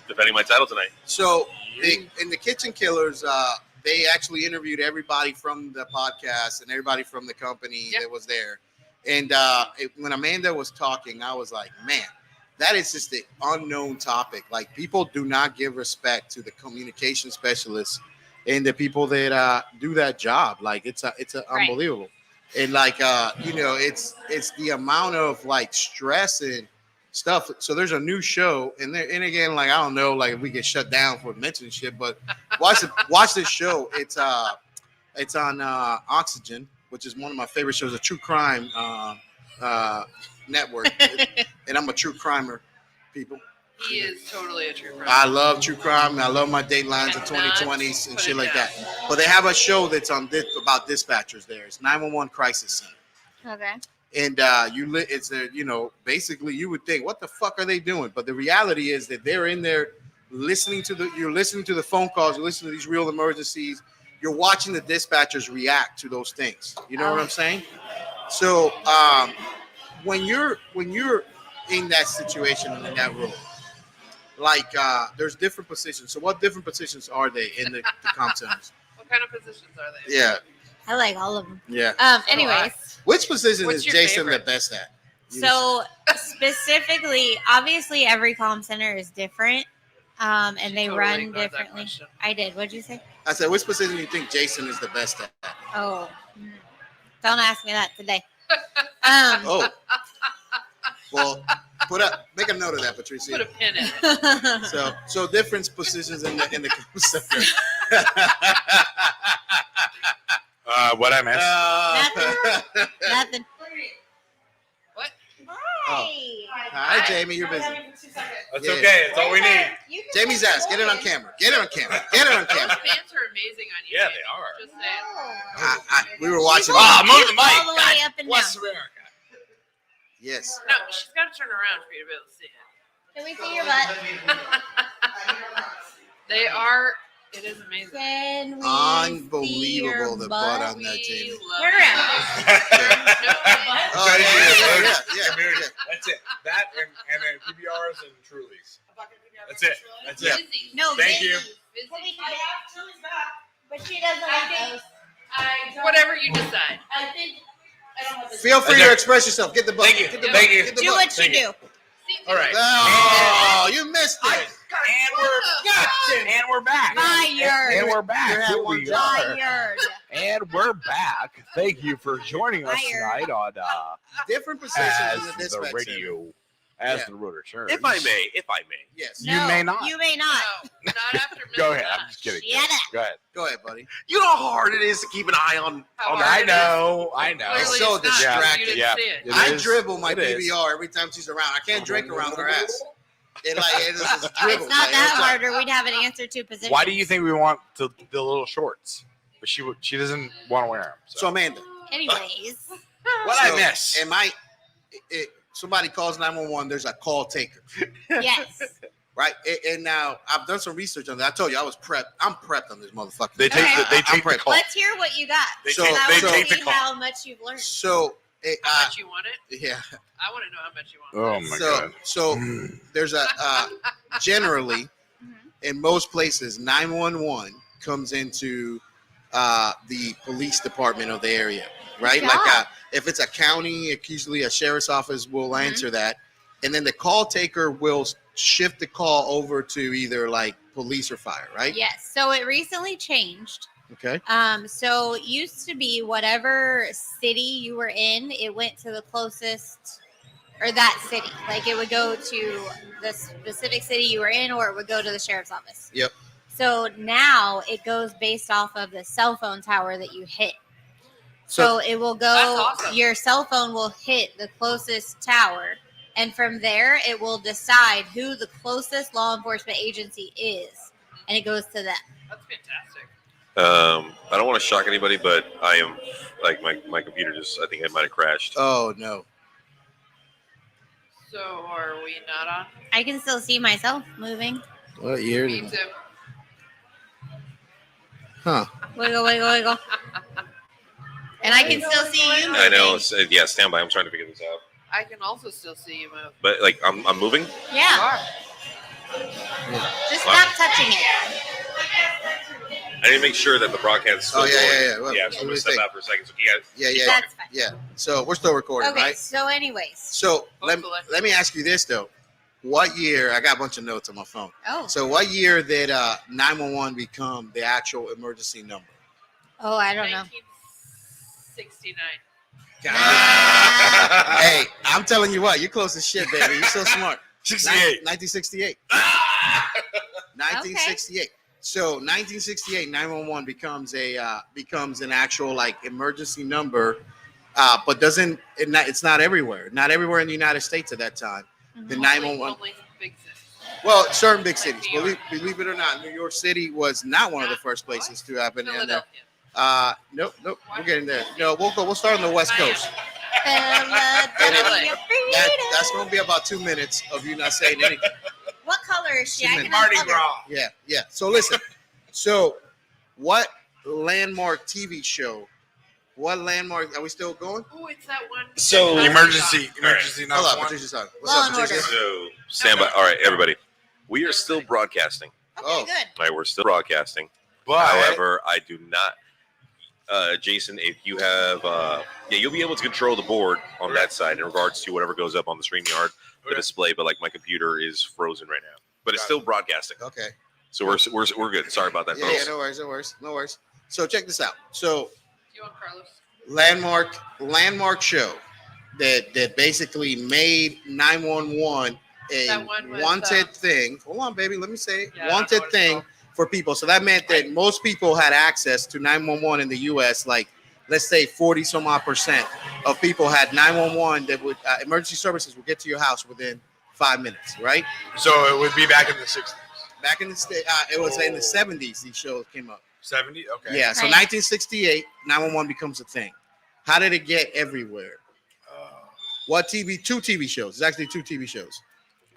defending my title tonight. So in the Kitchen Killers, they actually interviewed everybody from the podcast and everybody from the company that was there. And when Amanda was talking, I was like, man, that is just the unknown topic. Like, people do not give respect to the communication specialists and the people that do that job. Like, it's unbelievable. And like, it's the amount of like stress and stuff. So there's a new show, and again, like, I don't know, like, if we get shut down for mentioning shit, but watch this show. It's on Oxygen, which is one of my favorite shows, a true crime network. And I'm a true crimer, people. He is totally a true friend. I love true crime. And I love my Datelines and Cannot 2020s and put shit it like down. that. But they have a show that's on about dispatchers there. It's 911 Crisis Center. Okay. And basically you would think, what the fuck are they doing? But the reality is that they're in there you're listening to the phone calls, you're listening to these real emergencies, you're watching the dispatchers react to those things. You know what I'm saying? So when you're in that situation and in that room, like there's different positions. So what different positions are they in the comm centers? What kind of positions are they? Yeah. I like all of them. Yeah. Anyways, Which position What's is your Jason favorite? the best at? so specifically, obviously, every comm center is different, and She they totally run ignored that differently. question. I did. What'd you say? I said, which position do you think Jason is the best at? Oh, don't ask me that today. Oh. Well, make a note of that, Patricia. Put a pin in it. So different positions in the comm center. What I missed. Nothing. What? Hi. Hi, Jamie. You're busy. That's Yeah. okay. That's all we need. Jamie's ass. Get it on camera. Get it on camera. Get it on Those camera. pants are amazing on you. Yeah, Jamie. they are. Just saying. We were watching. Ah, move the mic. All the way up and West down. America. Yes. No, she's got to turn around for you to be able to see it. Can we see your butt? They are It is amazing. Can we Unbelievable, see the your butt butt? on that, Jamie. love Turn it. around. Oh, yeah. That's it. That and then PBRs and Trulies. That's it. That's it. Busy. No, Thank busy. you. Busy. But she doesn't like those. Whatever you decide. Feel free to express yourself. Get the butt. Thank you. Get the Thank butt. you. Get the Do butt. what you Thank you. do. All right. Oh, you missed it. And we're back. Fired. And we're back. You had Here one we job. are. Fired. And we're back. Thank you for joining us Fired. tonight on Different positions in the as dispatch the center. radio, as Yeah. the Rotor Turns. If I may. Yes. You may not. You may not. No, not after Go midnight. ahead. I'm just kidding. Shut up. Go ahead. Go ahead, buddy. You know how hard it is to keep an eye on How on hard I it is? know. I know. It's Clearly so it's not. distracting. You didn't Yeah. see it. It I is. dribble my It is. PBR every time she's around. I can't drink around her ass. It just dribble. It's not that hard, or we'd have an answer to position. Why do you think we want the little shorts? But she doesn't want to wear them. So Amanda, Anyways. what so I miss? somebody calls 911. There's a call taker, Yes. right? And now I've done some research on that. I told you I was prepped. I'm prepped on this motherfucker. They take Okay. they take the I'm call. Let's hear what you got. They So- take, I they so- want take to the see call. how much you've learned. So How much you want it? yeah. I want to know how much you want. Oh my god. So there's a generally in most places 911 comes into the police department of the area, right? Yeah. Like if it's a county, usually a sheriff's office will answer that, and then the call taker will shift the call over to either like police or fire, right? Yes. So it recently changed. Okay. So it used to be whatever city you were in, it went to the closest, or that city. Like it would go to the specific city you were in, or it would go to the sheriff's office. Yep. So now it goes based off of the cell phone tower that you hit. So it will go, That's awesome. your cell phone will hit the closest tower. And from there, it will decide who the closest law enforcement agency is. And it goes to them. That's fantastic. I don't want to shock anybody, but I am like my computer just I think it might have crashed. Oh no. So are we not on? I can still see myself moving. What year? Me too. Huh. Wiggle, wiggle, wiggle. And I can still see you moving. I know. Yeah, stand by. I'm trying to figure this out. I can also still see you move. But like I'm moving. Yeah. You are. Just stop touching it. I need to make sure that the broadcast is still Oh yeah, going. yeah, yeah. Well, Yeah, what so do I'm you gonna step think? out for a second. So you guys, Yeah. That's fine. Yeah. So we're still recording, Okay, right? so anyways. So Hopefully. let me ask you this though. What year? I got a bunch of notes on my phone. Oh. So what year did 911 become the actual emergency number? Oh, I don't know. 1969. Hey, I'm telling you what, you're close as shit, baby. You're so smart. 68. 1968. 1968. So 1968, 911 becomes an actual like emergency number, but it's not everywhere. Not everywhere in the United States at that time. The Mhm. 911. Only big cities. Well, certain big cities. New York. Believe it or not, New York City was not one of the first places to happen. And Philadelphia. nope, we're getting there. No, we'll start on the West Coast. Philadelphia freedom. That's going to be about 2 minutes of you not saying anything. What color is she? I can Mardi uncolor. Gras. Yeah. So listen. So, what landmark TV show? What landmark? Are we still going? Oh, it's that one. So- that Emergency All right. number Hold on, one. Patricia's on. What's Law up, and Patricia? order. so stand by. All right, everybody. We are still broadcasting. Okay, Oh. good. All right, we're still broadcasting. But However, I do not. Jason, if you have, you'll be able to control the board on that side in regards to whatever goes up on the StreamYard, the display. But like my computer is frozen right now, but it's still broadcasting. Okay. So we're good. Sorry about that, Yeah, folks. no worries. So check this out. So Do you want Carlos? landmark show that basically made 911 a That one was, wanted thing. Hold on, baby. Let me say it. Yeah, I don't know Wanted what it's thing called. for people. So that meant that most people had access to 911 in the U.S. Like, let's say 40 some odd % of people had 911 that would emergency services would get to your house within 5 minutes, right? so it would be back in the 60s. Back in the it was in the 70s. These shows came up. 70? Okay. Yeah. So Right. 1968, 911 becomes a thing. How did it get everywhere? What TV? 2 TV shows. It's actually 2 TV shows.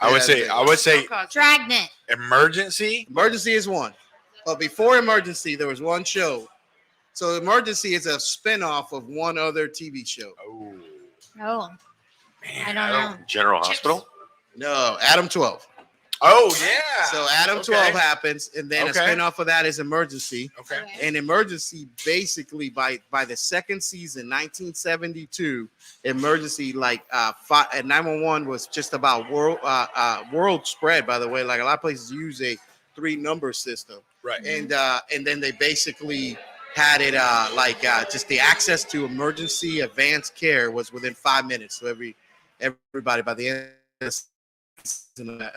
I would say Oh, God. Dragnet. emergency. Emergency is one. But before Emergency, there was one show. So Emergency is a spinoff of one other TV show. Oh, Oh, man, I don't know. General Hospital. No, Adam 12. Oh yeah. So Adam Okay. 12 happens, and then Okay. a spinoff of that is Emergency. Okay. And Emergency, basically, by the second season, 1972, Emergency at 911 was just about world spread. By the way, like a lot of places use a 3-number system, Right. and then they basically had it just the access to emergency advanced care was within 5 minutes. So everybody by the end of the season,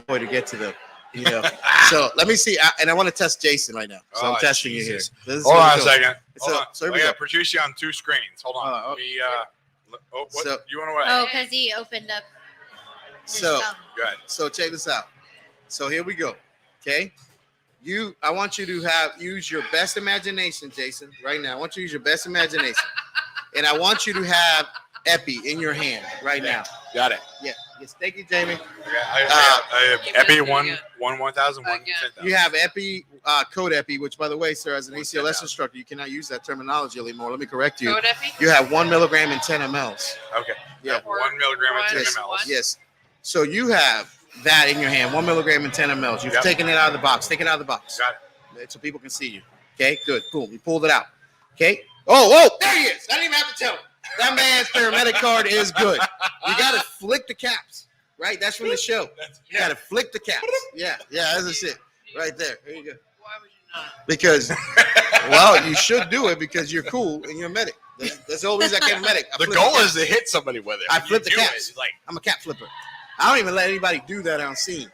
way to get to them, So let me see, and I want to test Jason right now. So Oh, I'm testing Jesus. you here. This is Hold what on we a go. second. So- Hold on. so here I we got go. produce you on 2 screens. Hold on. Oh, Let me, what? So- You want to wait? Oh, because he opened up. his So- phone. Good. So check this out. So here we go. Okay, I want you to use your best imagination, Jason. Right now, I want you to use your best imagination, and I want you to have Epi in your hand right now. Got it. Yeah. Yes. Thank you, Jamie. Okay. I Keep have Epi listening 1, again. 1,000, 1, Again. 10,000. You have Epi, code Epi, which, by the way, sir, as an ACLS 10,000. instructor, you cannot use that terminology anymore. Let me correct you. Code Epi? You have 1 milligram and 10 mLs. Okay. Yeah. 1 milligram and 10 Yes. mLs. Yes. So you have that in your hand, 1 milligram and 10 mLs. You've Yep. taken it out of the box. Take it out of the box. Got it. So people can see you. Okay, good. Boom. You pulled it out. Okay. Oh, there he is. I didn't even have to tell him. That man's paramedic card is good. You got to flick the caps, right? That's from the show. You got to flick the caps. Yeah, that's the shit right there. There you go. Why would you not? Because, well, you should do it because you're cool and you're a medic. That's the only reason I can't medic. I The flip goal caps. is to hit somebody with it. I When flip the you do caps. it, it's like, I'm a cap flipper. I don't even let anybody do that on scene.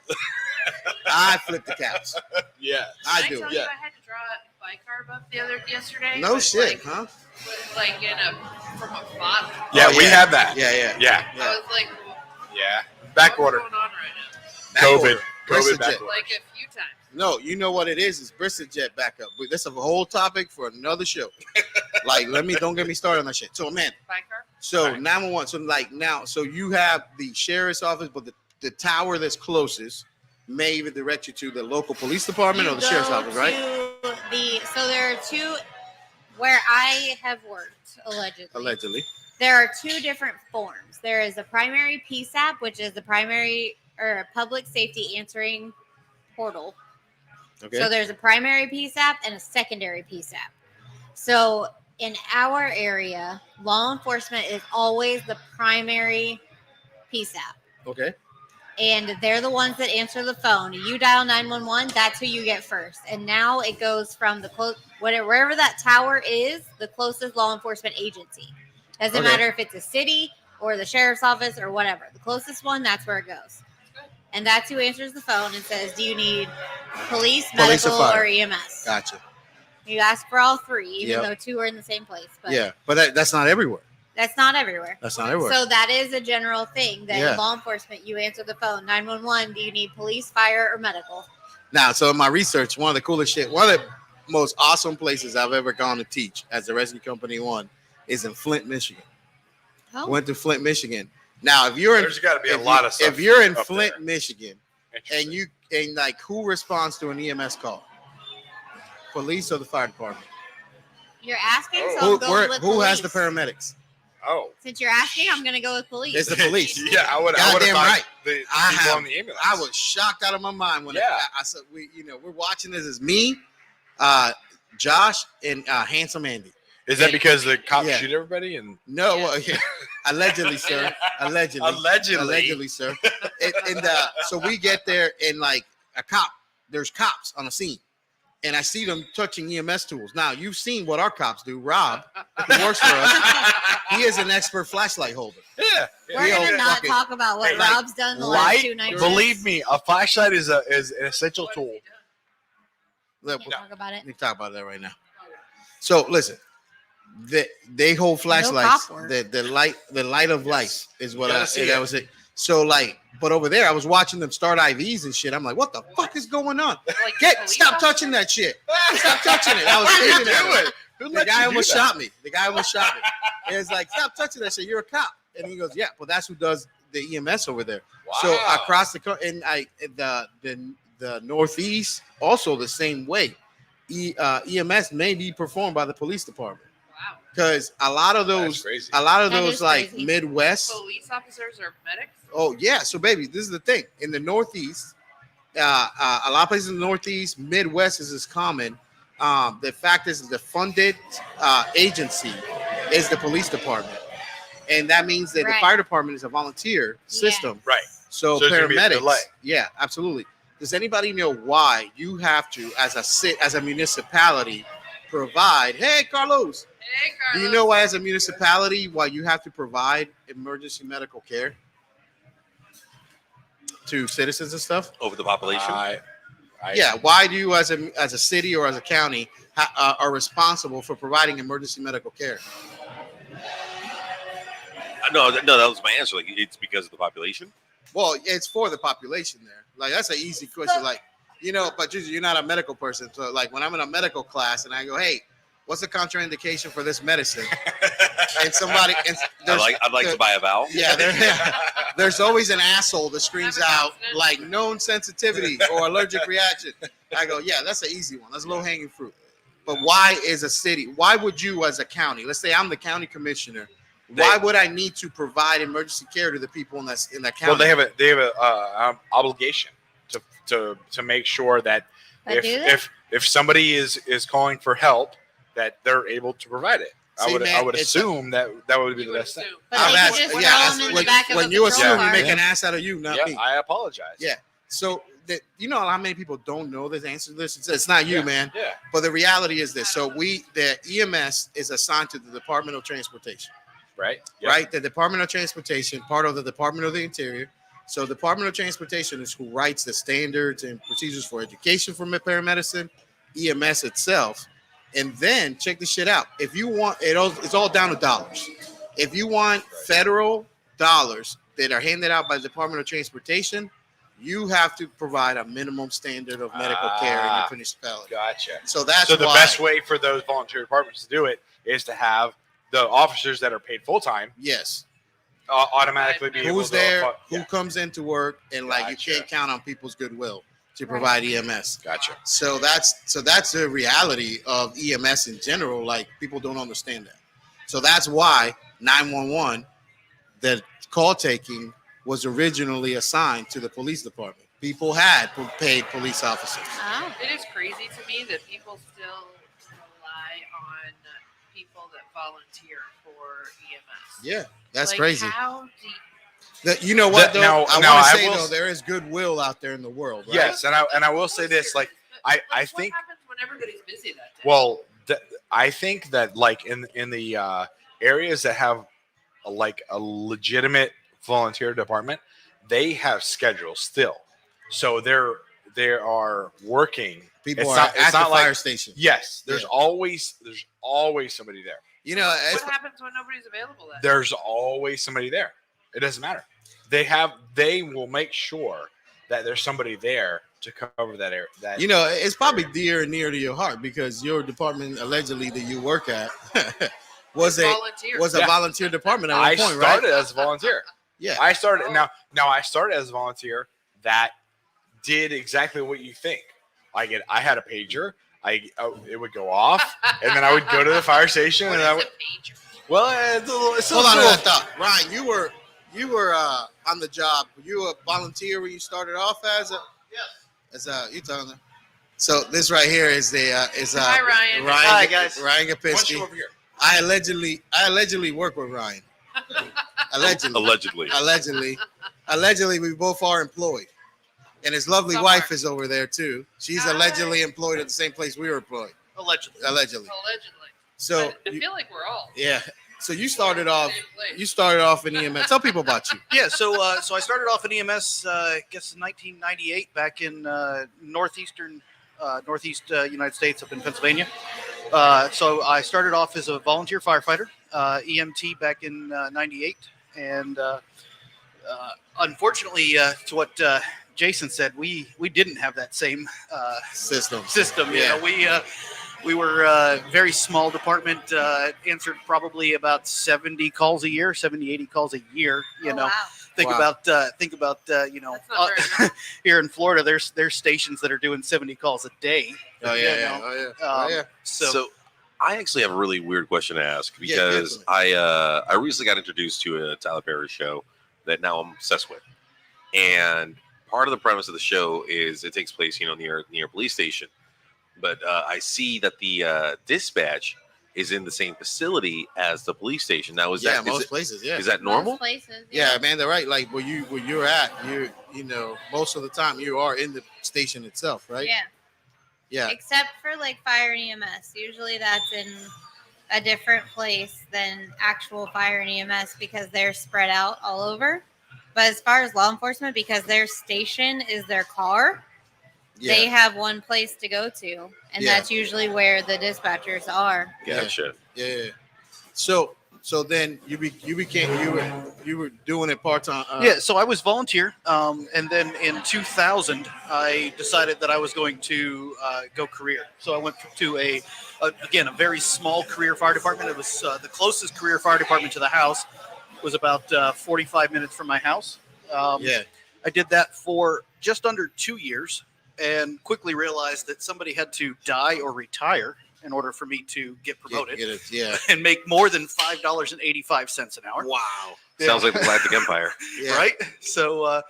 I flip the caps. yeah. I Did do. tell Yeah. you I had to draw a bicarb up yesterday? No With, shit, like, huh? With like from a bottle. Yeah, Oh, we yeah. have that. Yeah. Yeah. I was like, Yeah. Back what's order. going on right now? Back COVID. order. COVID Bristol back jet. order. Like a few times. No, you know what it is? It's Bristol jet backup. But that's a whole topic for another show. Don't get me started on that shit. So, man, Bicarb? so Right. 911. So, so you have the sheriff's office, but the tower that's closest may even direct you to the local police department You or the sheriff's go office, right? So there are two where I have worked Allegedly. There are 2 different forms. There is a primary PSAP, which is the primary or public safety answering portal. Okay. So there's a primary PSAP and a secondary PSAP. So in our area, law enforcement is always the primary PSAP. Okay. And they're the ones that answer the phone. You dial 911, that's who you get first. And now it goes from wherever that tower is, the closest law enforcement agency. Doesn't Okay. matter if it's a city or the sheriff's office or whatever. The closest one, that's where it goes. And that's who answers the phone and says, do you need police, Police or medical, fire. or EMS? Gotcha. You ask for all 3, even Yep. though 2 are in the same place. But Yeah, but that's not everywhere. that's not everywhere. That's not everywhere. So that is a general thing that Yeah. in law enforcement, you answer the phone, 911, do you need police, fire, or medical? Now, so in my research, one of the coolest shit, one of the most awesome places I've ever gone to teach as a rescue company one is in Flint, Michigan. Oh. Went to Flint, Michigan. Now, if you're in, There's got to be a if lot you- of stuff. if you're in up Flint, there. Michigan, Interesting. and like who responds to an EMS call? Police or the fire department? You're asking, Oh. so I'm going with Who has the police. paramedics? Oh. Since you're asking, I'm going to go with police. It's the police. yeah, I would have Goddamn thought right. the I people have- on the ambulance. I was shocked out of my mind when Yeah. I said we're watching this as me, Josh, and Handsome Andy. Is that because the cops Yeah. shoot everybody? And No, Yeah. well, allegedly, sir. Allegedly. Allegedly, sir. So we get there and like there's cops on the scene. And I see them touching EMS tools. Now, you've seen what our cops do. Rob, who works for us, he is an expert flashlight holder. yeah, We're We going all to not fucking- talk about what Hey, like, Rob's done the last 2 nights. Believe me, a flashlight is an essential What has tool. he done? Look, Can't talk about it. we can talk about that right now. So listen, they hold flashlights. cop work. The light of life is what You I gotta see that it. was it. So like, but over there, I was watching them start IVs and shit. I'm like, what the fuck is going on? Like police Stop officer? touching that shit. Stop touching it. I was What are you screaming at him. doing? Who The let guy you do almost that? shot me. The guy almost shot me. And it's like, stop touching that shit. You're a cop. And he goes, yeah, well, that's who does the EMS over there. So across the Northeast, also the same way. EMS may be performed by the police department. Wow. Because a lot of That's those, crazy. That is like crazy. Midwest. Police officers are medics? Oh yeah, so baby, this is the thing. In the Northeast, a lot of places in the Northeast, Midwest is as common. The fact is, the funded agency is the police department, and that means that the Right. fire department is a volunteer system. Right. So So it's gonna be a delay. paramedics, yeah, absolutely. Does anybody know why you have to, as a municipality, provide? Hey, Carlos, Hey, do Carlos. you know why, as a municipality, why you have to provide emergency medical care to citizens and stuff? Over the population. Yeah, why do you, as a city or as a county, are responsible for providing emergency medical care? No, that was my answer. Like, it's because of the population. Well, it's for the population there. Like, that's an easy question. Like, but you're not a medical person. So, like, when I'm in a medical class and I go, hey, what's the contraindication for this medicine? And somebody, I'd like to buy a valve. Yeah, there's always an asshole that screams out, like, known sensitivity or allergic reaction. I go, yeah, that's an easy one. That's low hanging fruit. But why is a city? Why would you, as a county, let's say I'm the county commissioner, why would I need to provide emergency care to the people in that county? Well, they have a obligation to make sure that But do they? if somebody is calling for help, that they're able to provide it. See, I would man, assume that would be the best thing. But I'm they could asking- just yeah, throw them in the back of when a you patrol assume, car. you make an ass out of you, not Yeah, me. I apologize. Yeah. So you know how many people don't know this answer to this? It's not you, Yeah. man. Yeah. But the reality is this. So the EMS is assigned to the Department of Transportation, Right. Yep. right? The Department of Transportation, part of the Department of the Interior. So Department of Transportation is who writes the standards and procedures for education for paramedicine, EMS itself. And then check this shit out. If you want it's all down to dollars. If you want federal dollars that are handed out by the Department of Transportation, you have to provide a minimum standard of medical care in your municipality. Gotcha. So that's So the why, best way for those volunteer departments to do it is to have the officers that are paid full time yes, automatically be able who's to. there, who Yeah. comes into work, and like Gotcha. you can't count on people's goodwill to Right. provide EMS. Gotcha. So that's the reality of EMS in general. Like, people don't understand that. So that's why 911, the call taking, was originally assigned to the police department. People had paid police officers. Oh. It is crazy to me that people still rely on people that volunteer for EMS. Yeah, that's Like, crazy. How do you, You know what, though? Now- I now want I to say, will though, s- there is goodwill out there in the world, right? Yes, and I will say this, like I what think happens when everybody's busy that day? well I think that like in the areas that have like a legitimate volunteer department, they have schedules still, so they are working. People It's are not- it's at the not like- fire station. Yes, there's Yeah. always somebody there. You know, what it's, happens when nobody's available that day? There's always somebody there. It doesn't matter. They will make sure that there's somebody there to cover that area. That you know, it's probably dear and near to your heart because your department, allegedly, that you work at, was a Volunteer. Yeah. volunteer department at one I point, started right? as a volunteer. Yeah. I started now I started as a volunteer that did exactly what you think. I had a pager. It would go off, and then I would go to the fire station, What and I is would. a pager? Well, it's a little. It's Hold a on to little that thought, Ryan. You were on the job. Were you a volunteer when you started off as a? Yes. You telling them? So this right here is Hi, Ryan. Hi, guys. Ryan Why don't Kapinski. you over here? I allegedly work with Ryan. Allegedly. Allegedly, we both are employed, and his lovely Somewhere. wife is over there too. She's allegedly employed at the same place we were employed. Allegedly. Allegedly. Allegedly. So I feel like we're all. yeah. So you started off. Same place. You started off in EMS. Tell people about you. Yeah, so I started off in EMS, I guess in 1998, back in northeast United States, up in Pennsylvania. So I started off as a volunteer firefighter, EMT back in '98, and unfortunately, to what Jason said, we didn't have that same System. system. You Yeah. know, we were a very small department, answered probably about 70 calls a year, 70, 80 calls a year, you Oh, know. wow. Think Wow. about That's not very here in Florida, there's stations that are doing 70 calls a day. Oh you yeah, know. oh yeah, oh yeah. So, I actually have a really weird question to ask Yeah, give it because to me. I recently got introduced to a Tyler Perry show that now I'm obsessed with, and part of the premise of the show is it takes place near a police station, but I see that the dispatch is in the same facility as the police station. Now is Most places, yeah. is that normal? Most places. Yeah, man, they're right. Like where you're at, most of the time you are in the station itself, right? Yeah. Yeah. Except for like fire and EMS. Usually that's in a different place than actual fire and EMS because they're spread out all over. But as far as law enforcement, because their station is their car, they Yeah. have one place to go to, and Yeah. that's usually where the dispatchers are. Gotcha. Yeah. So then you were doing it part time. yeah, so I was volunteer, and then in 2000, I decided that I was going to go career. So I went to a very small career fire department. It was the closest career fire department to the house was about 45 minutes from my house. Yeah. I did that for just under 2 years, and quickly realized that somebody had to die or retire in order for me to get promoted Get it. Yeah. and make more than $5.85 an hour. Wow. Sounds like the Galactic Empire. Yeah. Right? So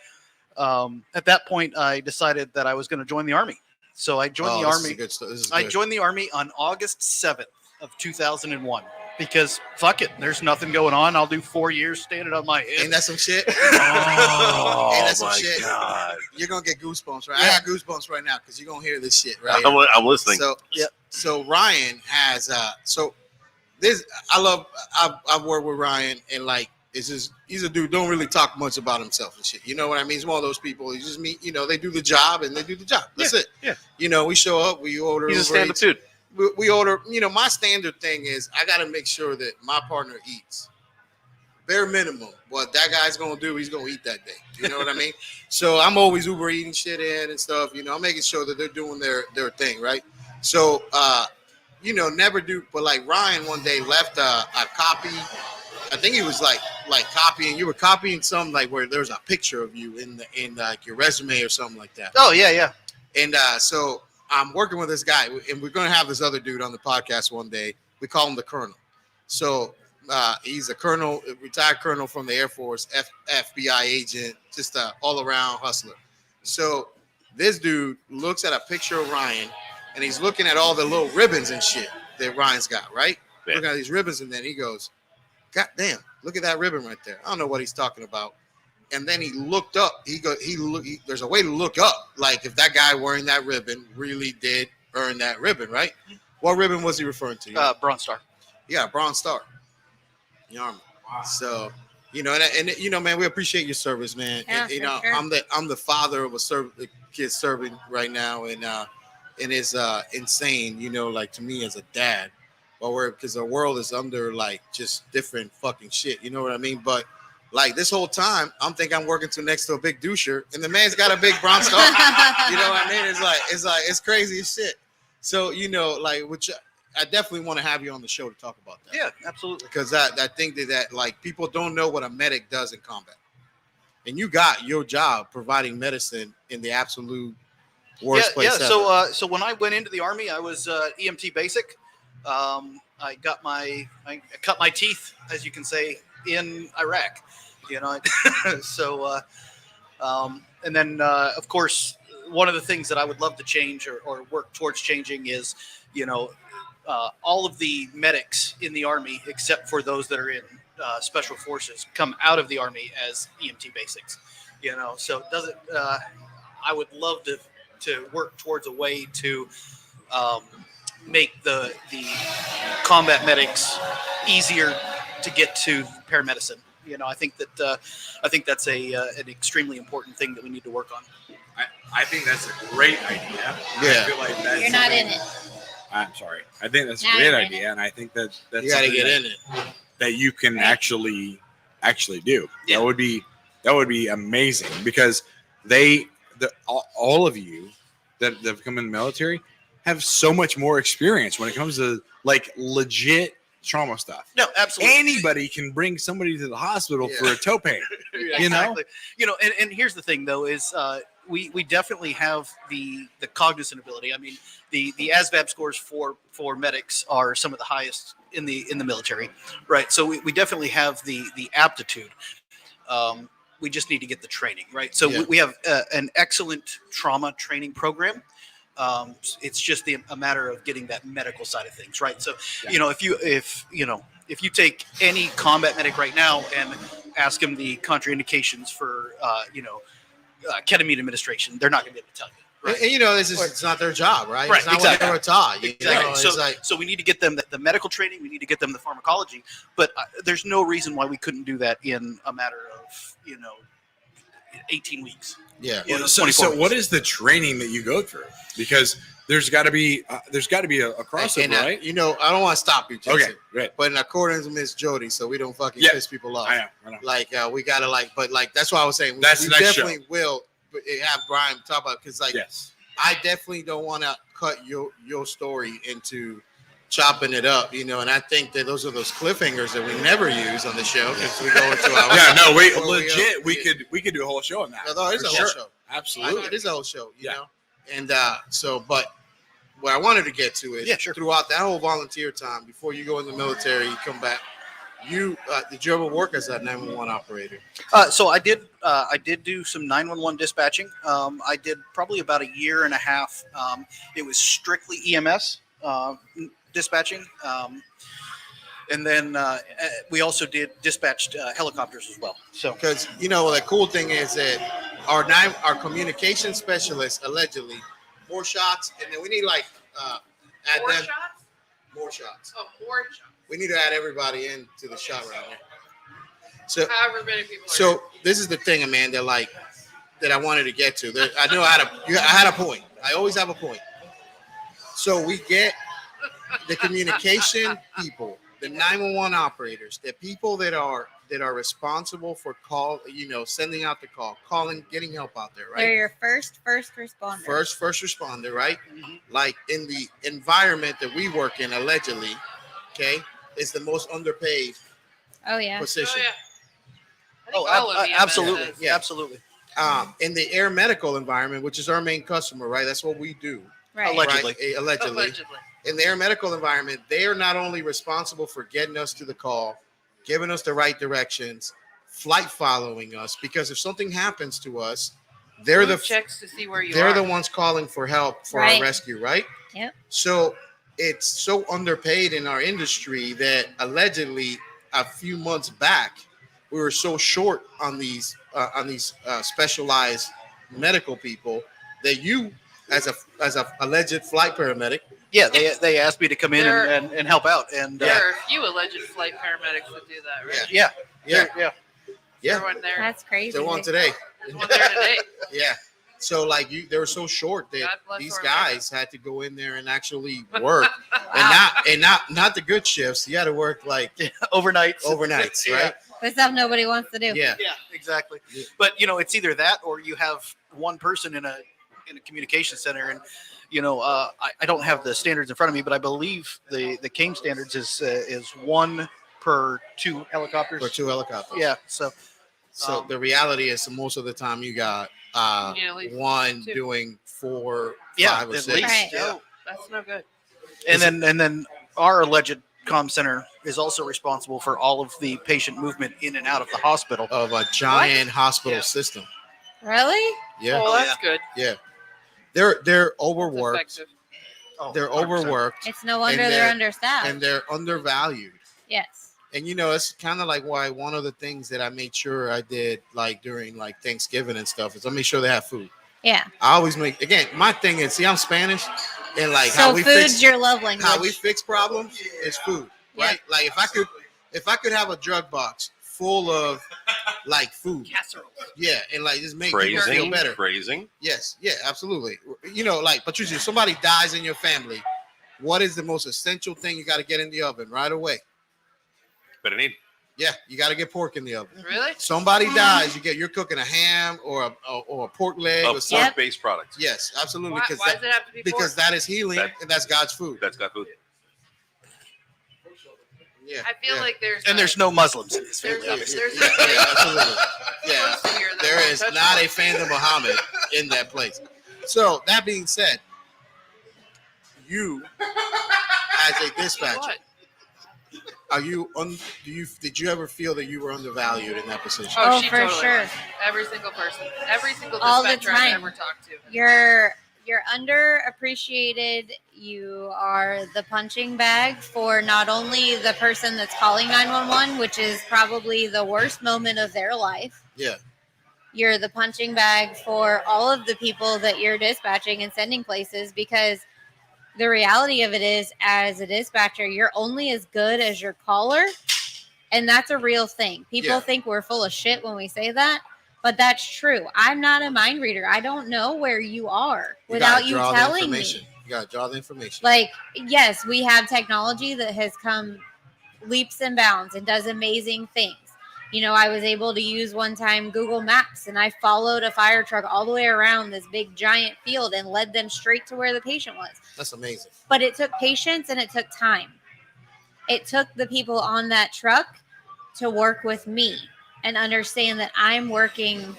at that point, I decided that I was going to join the Army. So I joined the This is Army. good stuff. This is I good. joined the Army on August 7th of 2001 because fuck it, there's nothing going on. I'll do 4 years standing on my head. Ain't that some shit? Oh Ain't that some my shit? god! You're gonna get goosebumps, right? I got goosebumps right now because you're gonna hear this shit, right? I'm listening. So Yep. So Ryan has I've worked with Ryan and like it's just he's a dude don't really talk much about himself and shit. You know what I mean? He's one of those people. You just meet, they do the job and they do the job. That's it. Yeah. We show up, we order. He's a Uber stand-up Eats. dude. We order. My standard thing is I got to make sure that my partner eats. Bare minimum. What that guy's gonna do, he's gonna eat that day. You know what I mean? So I'm always Uber eating shit in and stuff. I'm making sure that they're doing their thing, right? So never do. But like Ryan one day left a copy. I think he was like copying. You were copying something like where there's a picture of you in like your resume or something like that. Oh, yeah. And so I'm working with this guy, and we're going to have this other dude on the podcast one day. We call him the Colonel. So he's a colonel, a retired colonel from the Air Force, FBI agent, just an all-around hustler. So this dude looks at a picture of Ryan, and he's looking at all the little ribbons and shit that Ryan's got, right? Yeah. Looking at these ribbons, and then he goes, God damn, look at that ribbon right there. I don't know what he's talking about. And then he looked up. There's a way to look up, like if that guy wearing that ribbon really did earn that ribbon, right? What ribbon was he referring to? Bronze Star. Yeah, Bronze Star. The Army. Wow. So, man, we appreciate your service, man. Yeah, And, for sure. I'm the father of a kid serving right now, and it's insane, like to me as a dad, because the world is under like just different fucking shit, you know what I mean? But like this whole time, I'm thinking I'm working next to a big doucher, and the man's got a big Bronze Star. You know what I mean? It's crazy as shit. So which I definitely want to have you on the show to talk about that. Yeah, absolutely. Because I think that like people don't know what a medic does in combat, and you got your job providing medicine in the absolute worst place ever. So when I went into the Army, I was EMT basic. I cut my teeth, as you can say, in Iraq. So and then of course one of the things that I would love to change or work towards changing is all of the medics in the Army, except for those that are in special forces, come out of the Army as EMT basics. So it doesn't. I would love to work towards a way to make the combat medics easier to get to paramedicine. I think that's an extremely important thing that we need to work on. I think that's a great idea. Yeah. I feel like that's You're not in something- it. I'm sorry. I think that's a Now great you're in idea, and I think that's You got to something get that, in it. that you can Right. actually do. Yeah. That would be amazing because all of you that have come in the military have so much more experience when it comes to like legit trauma stuff. No, absolutely. Anybody can bring somebody to the hospital for a toe pain. Yeah, You know? exactly. And here's the thing though is we definitely have the cognizant ability. I mean, the ASVAB scores for medics are some of the highest in the military, right? So we definitely have the aptitude. We just need to get the training, right? So we have an excellent trauma training program. It's just a matter of getting that medical side of things, right? So, if you take any combat medic right now and ask them the contraindications for, ketamine administration, they're not going to be able to tell you. Right. And this is it's not their job, right? Right, It's not exactly. what they were taught. Exactly. So we need to get them the medical training. We need to get them the pharmacology. But there's no reason why we couldn't do that in a matter of 18 weeks. Yeah. So what is the training that you go through? Because there's got to be a crossover, right? I don't want to stop you, Jason. Okay, great. But in accordance with Miss Jody, so we don't fucking piss people off. I know. Like we gotta that's why I was saying That's we the next definitely will have Brian talk about because Yes. I definitely don't want to cut your story into chopping it up, and I think that those are those cliffhangers that we never use on the show because we go into our we could do a whole show on that. No, it's a whole show. Absolutely. It is a whole show, you Yeah. know. And but what I wanted to get to is throughout that whole volunteer time before you go in the military, you come back. You did you ever work as a 911 operator? So I did. I did do some 911 dispatching. I did probably about a year and a half. It was strictly EMS dispatching, and then we also did dispatched helicopters as well. So Because the cool thing is that our communication specialists allegedly more shots, and then we need add More them shots? more shots. Oh, more shots. We need to add everybody into the shot round here. So However many people are So this is the thing, Amanda, that I wanted to get to. I know I had a point. I always have a point. So we get the communication people, the 911 operators, the people that are responsible for sending out the call, calling, getting help out there, right? They're your first responder. First responder, right? Like in the environment that we work in, allegedly, okay, is the most underpaid Oh yeah. position. I think all of EMS absolutely, is. Yeah. absolutely. In the air medical environment, which is our main customer, right? That's what we do. Right. Allegedly. Right? Allegedly. Allegedly. In the air medical environment, they are not only responsible for getting us to the call, giving us the right directions, flight following us, because if something happens to us, they're Who the checks to see where you they're are. the ones calling for help for Right. our rescue, right? Yep. So it's so underpaid in our industry that allegedly a few months back we were so short on these specialized medical people that you as a alleged flight paramedic. Yeah, they asked me to come in There- and help out, and There are a few alleged flight paramedics that do that, right? yeah. Yeah. There one there. That's crazy. There's one today. There's one there today. Yeah. So they were so short that God bless these our guys had to go in there and actually work, and not the good shifts. You had to work overnights. overnights, Yeah. right? The stuff nobody wants to do. Yeah. Yeah, exactly. Yeah. But it's either that or you have one person in a communication center, and I don't have the standards in front of me, but I believe the CAME standards is one per two helicopters. For 2 helicopters. Yeah. So The reality is, most of the time you got You need at least one 2. doing 4, Yeah, 5, or at 6. least. Right. Yeah. No, that's no good. and then our alleged comm center is also responsible for all of the patient movement in and out of the hospital. Of a giant hospital Yeah. system. Really? Yeah, Well, that's good. they're That's overworked. effective. Oh, They're 100%. overworked It's no wonder And they're they're- understaffed. and they're undervalued. Yes. And it's kind of like why one of the things that I made sure I did during Thanksgiving and stuff is I made sure they have food. Yeah. I always my thing is, see, I'm Spanish, and So how we food's fix your love language. how we fix problems is food, Yeah. right? Like if I could have a drug box full of food, Casseroles. yeah, and just make people feel better. Phrasing. Yes, yeah, absolutely. Patricia, if somebody dies in your family, what is the most essential thing you got to get in the oven right away? Better need. Yeah, you got to get pork in the oven. Really? Somebody dies, you're cooking a ham or a pork leg or A something. pork-based product. Yes, absolutely. Why does it have to be Because pork? that is healing and that's God's food. That's got food. Yeah. I feel yeah. like there's no Muslims in this there's family. a, obviously. there's Yeah, absolutely. Yeah. person here that There won't is touch not one. a fan of Muhammad in that place. So that being said, you as a dispatcher, What? are you did you ever feel that you were undervalued in that position? Oh, she for totally sure. was. Every single person, every single All the dispatcher I've time. ever talked to. You're underappreciated. You are the punching bag for not only the person that's calling 911, which is probably the worst moment of their life. Yeah. You're the punching bag for all of the people that you're dispatching and sending places, because the reality of it is, as a dispatcher, you're only as good as your caller. And that's a real thing. People Yeah. think we're full of shit when we say that, but that's true. I'm not a mind reader. I don't know where you are without you telling me. You gotta draw the information. Like, yes, we have technology that has come leaps and bounds and does amazing things. You know, I was able to use one time Google Maps, and I followed a fire truck all the way around this big giant field and led them straight to where the patient was. That's amazing. But it took patience and it took time. It took the people on that truck to work with me and understand that I'm working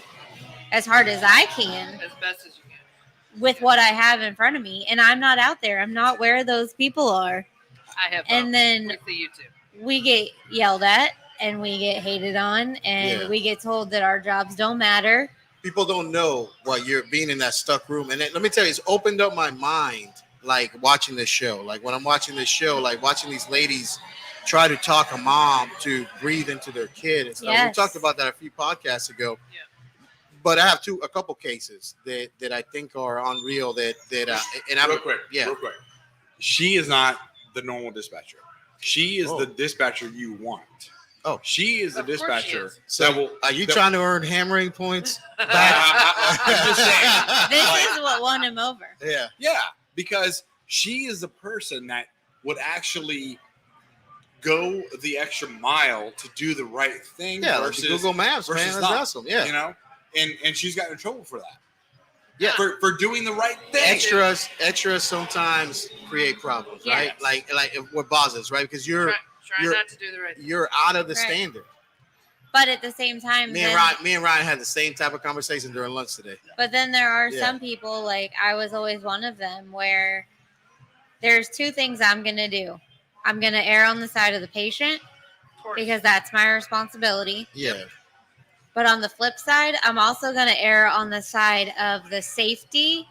as hard as I can As best as you can. with what I have in front of me, and I'm not out there. I'm not where those people are. I have. And then with the YouTube. we get yelled at and we get hated on, and Yeah. we get told that our jobs don't matter. People don't know what you're being in that stuck room. And let me tell you, it's opened up my mind, like watching this show. Like when I'm watching this show, like watching these ladies try to talk a mom to breathe into their kid and stuff. Yes. We talked about that a few podcasts ago. Yeah. But I have a couple cases that I think are unreal. And I'm real quick. She is not the normal dispatcher. She is Oh. the dispatcher you want. Oh. She is the Of course she dispatcher. is. So are you trying to earn hammering points? I'm just saying. This is what won him over. Yeah. Yeah, because she is the person that would actually go the extra mile to do the right thing. Yeah, like versus the Google Maps, man. versus That's not, awesome. Yeah. you know, and she's gotten in trouble for that. Yeah. for doing the right thing. Extras sometimes create problems, right? Yes. Like with bosses, right? Because Try you're- not to do the right thing. you're out of the Right. standard. But at the same time, Me and Ryan had the same type of conversation during lunch today. but then there are Yeah. some people, like I was always one of them, where there's two things I'm going to do. I'm going to err on the side of the patient Of course. because that's my responsibility. Yeah. But on the flip side, I'm also going to err on the side of the safety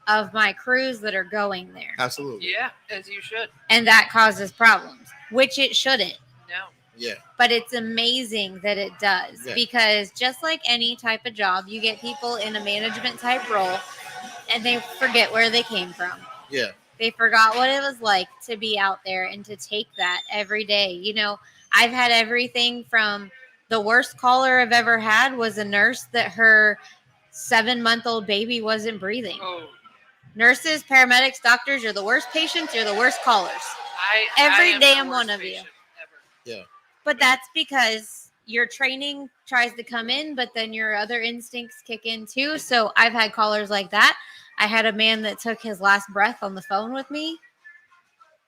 of my crews that are going there. Absolutely. Yeah, as you should. And that causes problems, which it shouldn't. No. Yeah. But it's amazing that it does, Yeah. because just like any type of job, you get people in a management type role and they forget where they came from. Yeah. They forgot what it was like to be out there and to take that every day. You know, I've had everything from the worst caller I've ever had was a nurse that her 7-month-old baby wasn't breathing. Oh, Nurses, paramedics, doctors, you're the worst patients, you're the worst callers. I Every am the damn worst one of you. patient ever. But that's because your training tries to come in, but then your other instincts kick in too. So I've had callers like that. I had a man that took his last breath on the phone with me.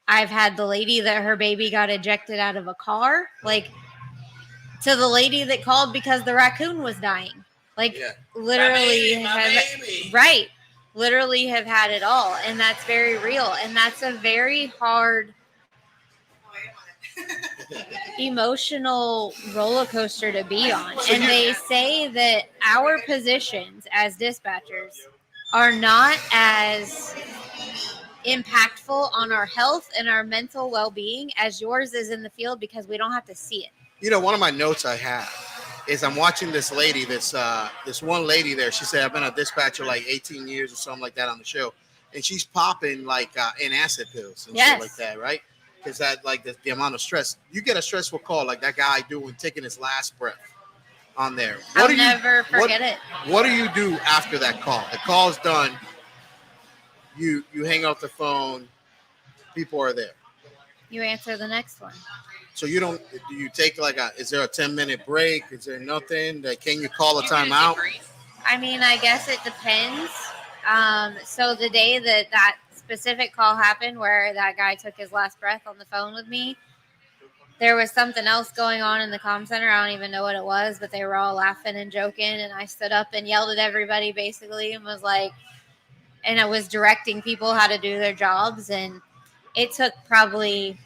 I've had the lady that her baby got ejected out of a car, like to the lady that called because the raccoon was dying. Like Yeah. literally baby. right. Literally have had it all. And that's very real. And that's a very hard emotional roller coaster to be on. And they say that our positions as dispatchers are not as impactful on our health and our mental well-being as yours is in the field, because we don't have to see it. You know, one of my notes I have is I'm watching this lady, this one lady there. She said, I've been a dispatcher like 18 years or something like that on the show. And she's popping like antacid pills and shit Yes. like that, right? Because that like the amount of stress. You get a stressful call like that guy taking his last breath on there. I'll never forget it. What do you do after that call? The call's done. You hang up the phone. People are there. You answer the next one. So do you take is there a 10-minute break? Is there nothing that can you call a You can timeout? debrief. I mean, I guess it depends. So the day that specific call happened where that guy took his last breath on the phone with me, there was something else going on in the comm center. I don't even know what it was, but they were all laughing and joking. And I stood up and yelled at everybody basically and was like, and I was directing people how to do their jobs. And it took probably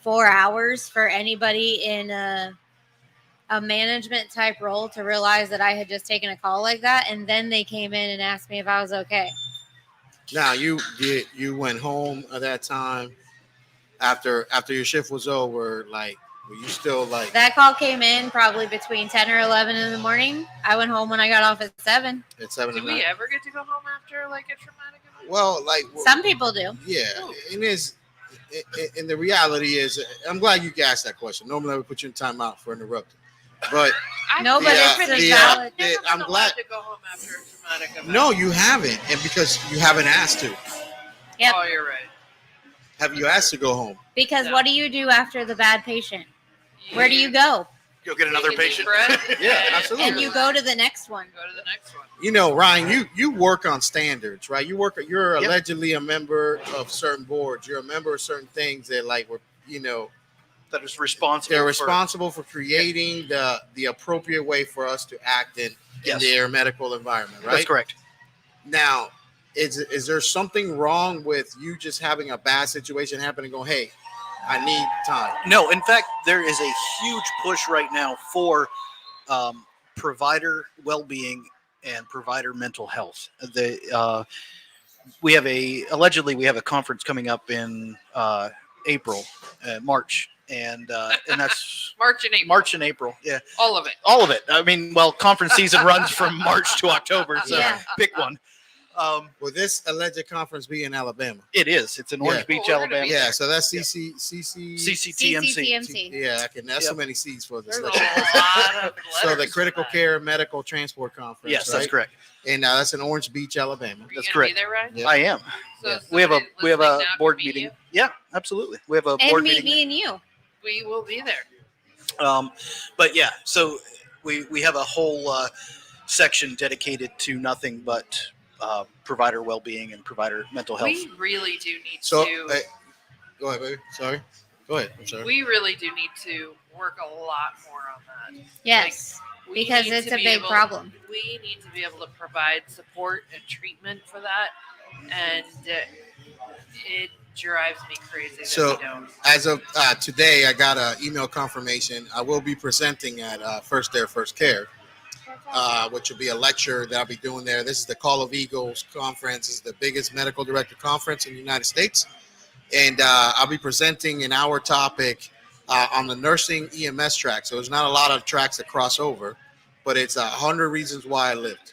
4 hours for anybody in a management type role to realize that I had just taken a call like that. And then they came in and asked me if I was okay. Now you went home at that time after your shift was over. Like, were you still like That call came in probably between 10 or 11 in the morning. I went home when I got off at 7. at 7? Do we ever get to go home after like a traumatic event? Well, like Some people do. yeah, and the reality is, I'm glad you asked that question. Normally, I would put you in timeout for interrupting, but No, but Yeah, it's a the, valid. the- Never been I'm allowed glad. to go home after a traumatic event. No, you haven't, and because you haven't asked to. Yep. Oh, you're right. Have you asked to go home? Because No. what do you do after the bad patient? Where do you go? Go get another Take a deep patient. breath Yeah, and absolutely. And you go to the next one. Go to the next one. You know, Ryan, you work on standards, right? You're Yep. allegedly a member of certain boards. You're a member of certain things that like were, That is responsible. they're for- responsible for creating the appropriate way for us to act in Yes. the medical environment, right? That's correct. Now, is there something wrong with you just having a bad situation happen and go, hey, I need time? No, in fact, there is a huge push right now for provider well-being and provider mental health. We have a conference coming up in April, March, and that's March and April. March and April. Yeah, All of it. all of it. I mean, well, conference season runs from March to October, so Yeah. pick one. Will this alleged conference be in Alabama? It is. It's in Orange Yeah. Beach, Oh, we're gonna Alabama. be Yeah, so that's Yeah. CCTMC. CCTMC. Yeah, that's so Yep. many C's for this. There's a letter. lot of So the letters Critical for that. Care Medical Transport Conference. Yes, right? that's correct. And that's in Orange Beach, Alabama. Are you That's gonna correct. Be there, Ryan? Yeah. I am. So Yeah. We have a somebody listening now can board meet meeting. you. Yeah, absolutely. We have a And board meet meeting. me and you. We will be there. But yeah, so we have a whole section dedicated to nothing but provider well-being and provider mental health. We really do need So, to. go ahead, baby. Sorry. Go ahead. I'm sorry. We really do need to work a lot more on that. Yes. We Because need it's to a be big able- problem. We need to be able to provide support and treatment for that, and it drives me crazy So- that we don't. As of today, I got an email confirmation. I will be presenting at First Dare, First Care, which will be a lecture that I'll be doing there. This is the Call of Eagles conference. It's the biggest medical director conference in the United States. And I'll be presenting an hour topic on the nursing EMS track. So there's not a lot of tracks that cross over, but it's 100 reasons why I lived.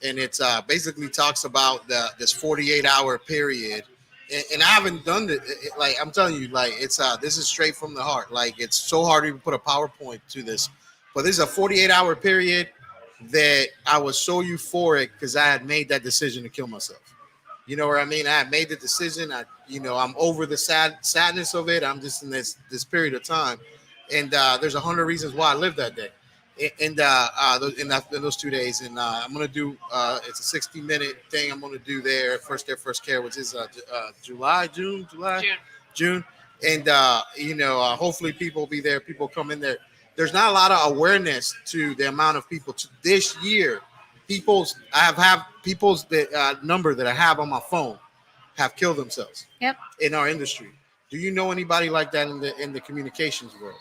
And it's basically talks about this 48-hour period. And I haven't done it. Like I'm telling you, like it's this is straight from the heart. Like it's so hard to even put a PowerPoint to this. But this is a 48-hour period that I was so euphoric because I had made that decision to kill myself. You know what I mean? I had made the decision. I'm over the sadness of it. I'm just in this period of time, and there's 100 reasons why I lived that day, in those 2 days. And I'm gonna do it's a 60-minute thing. I'm gonna do there First Dare, First Care, which is June, and hopefully people will be there. People come in there. There's not a lot of awareness to the amount of people this year. I have people's number that I have on my phone have killed themselves. Yep. In our industry. Do you know anybody like that in the communications world?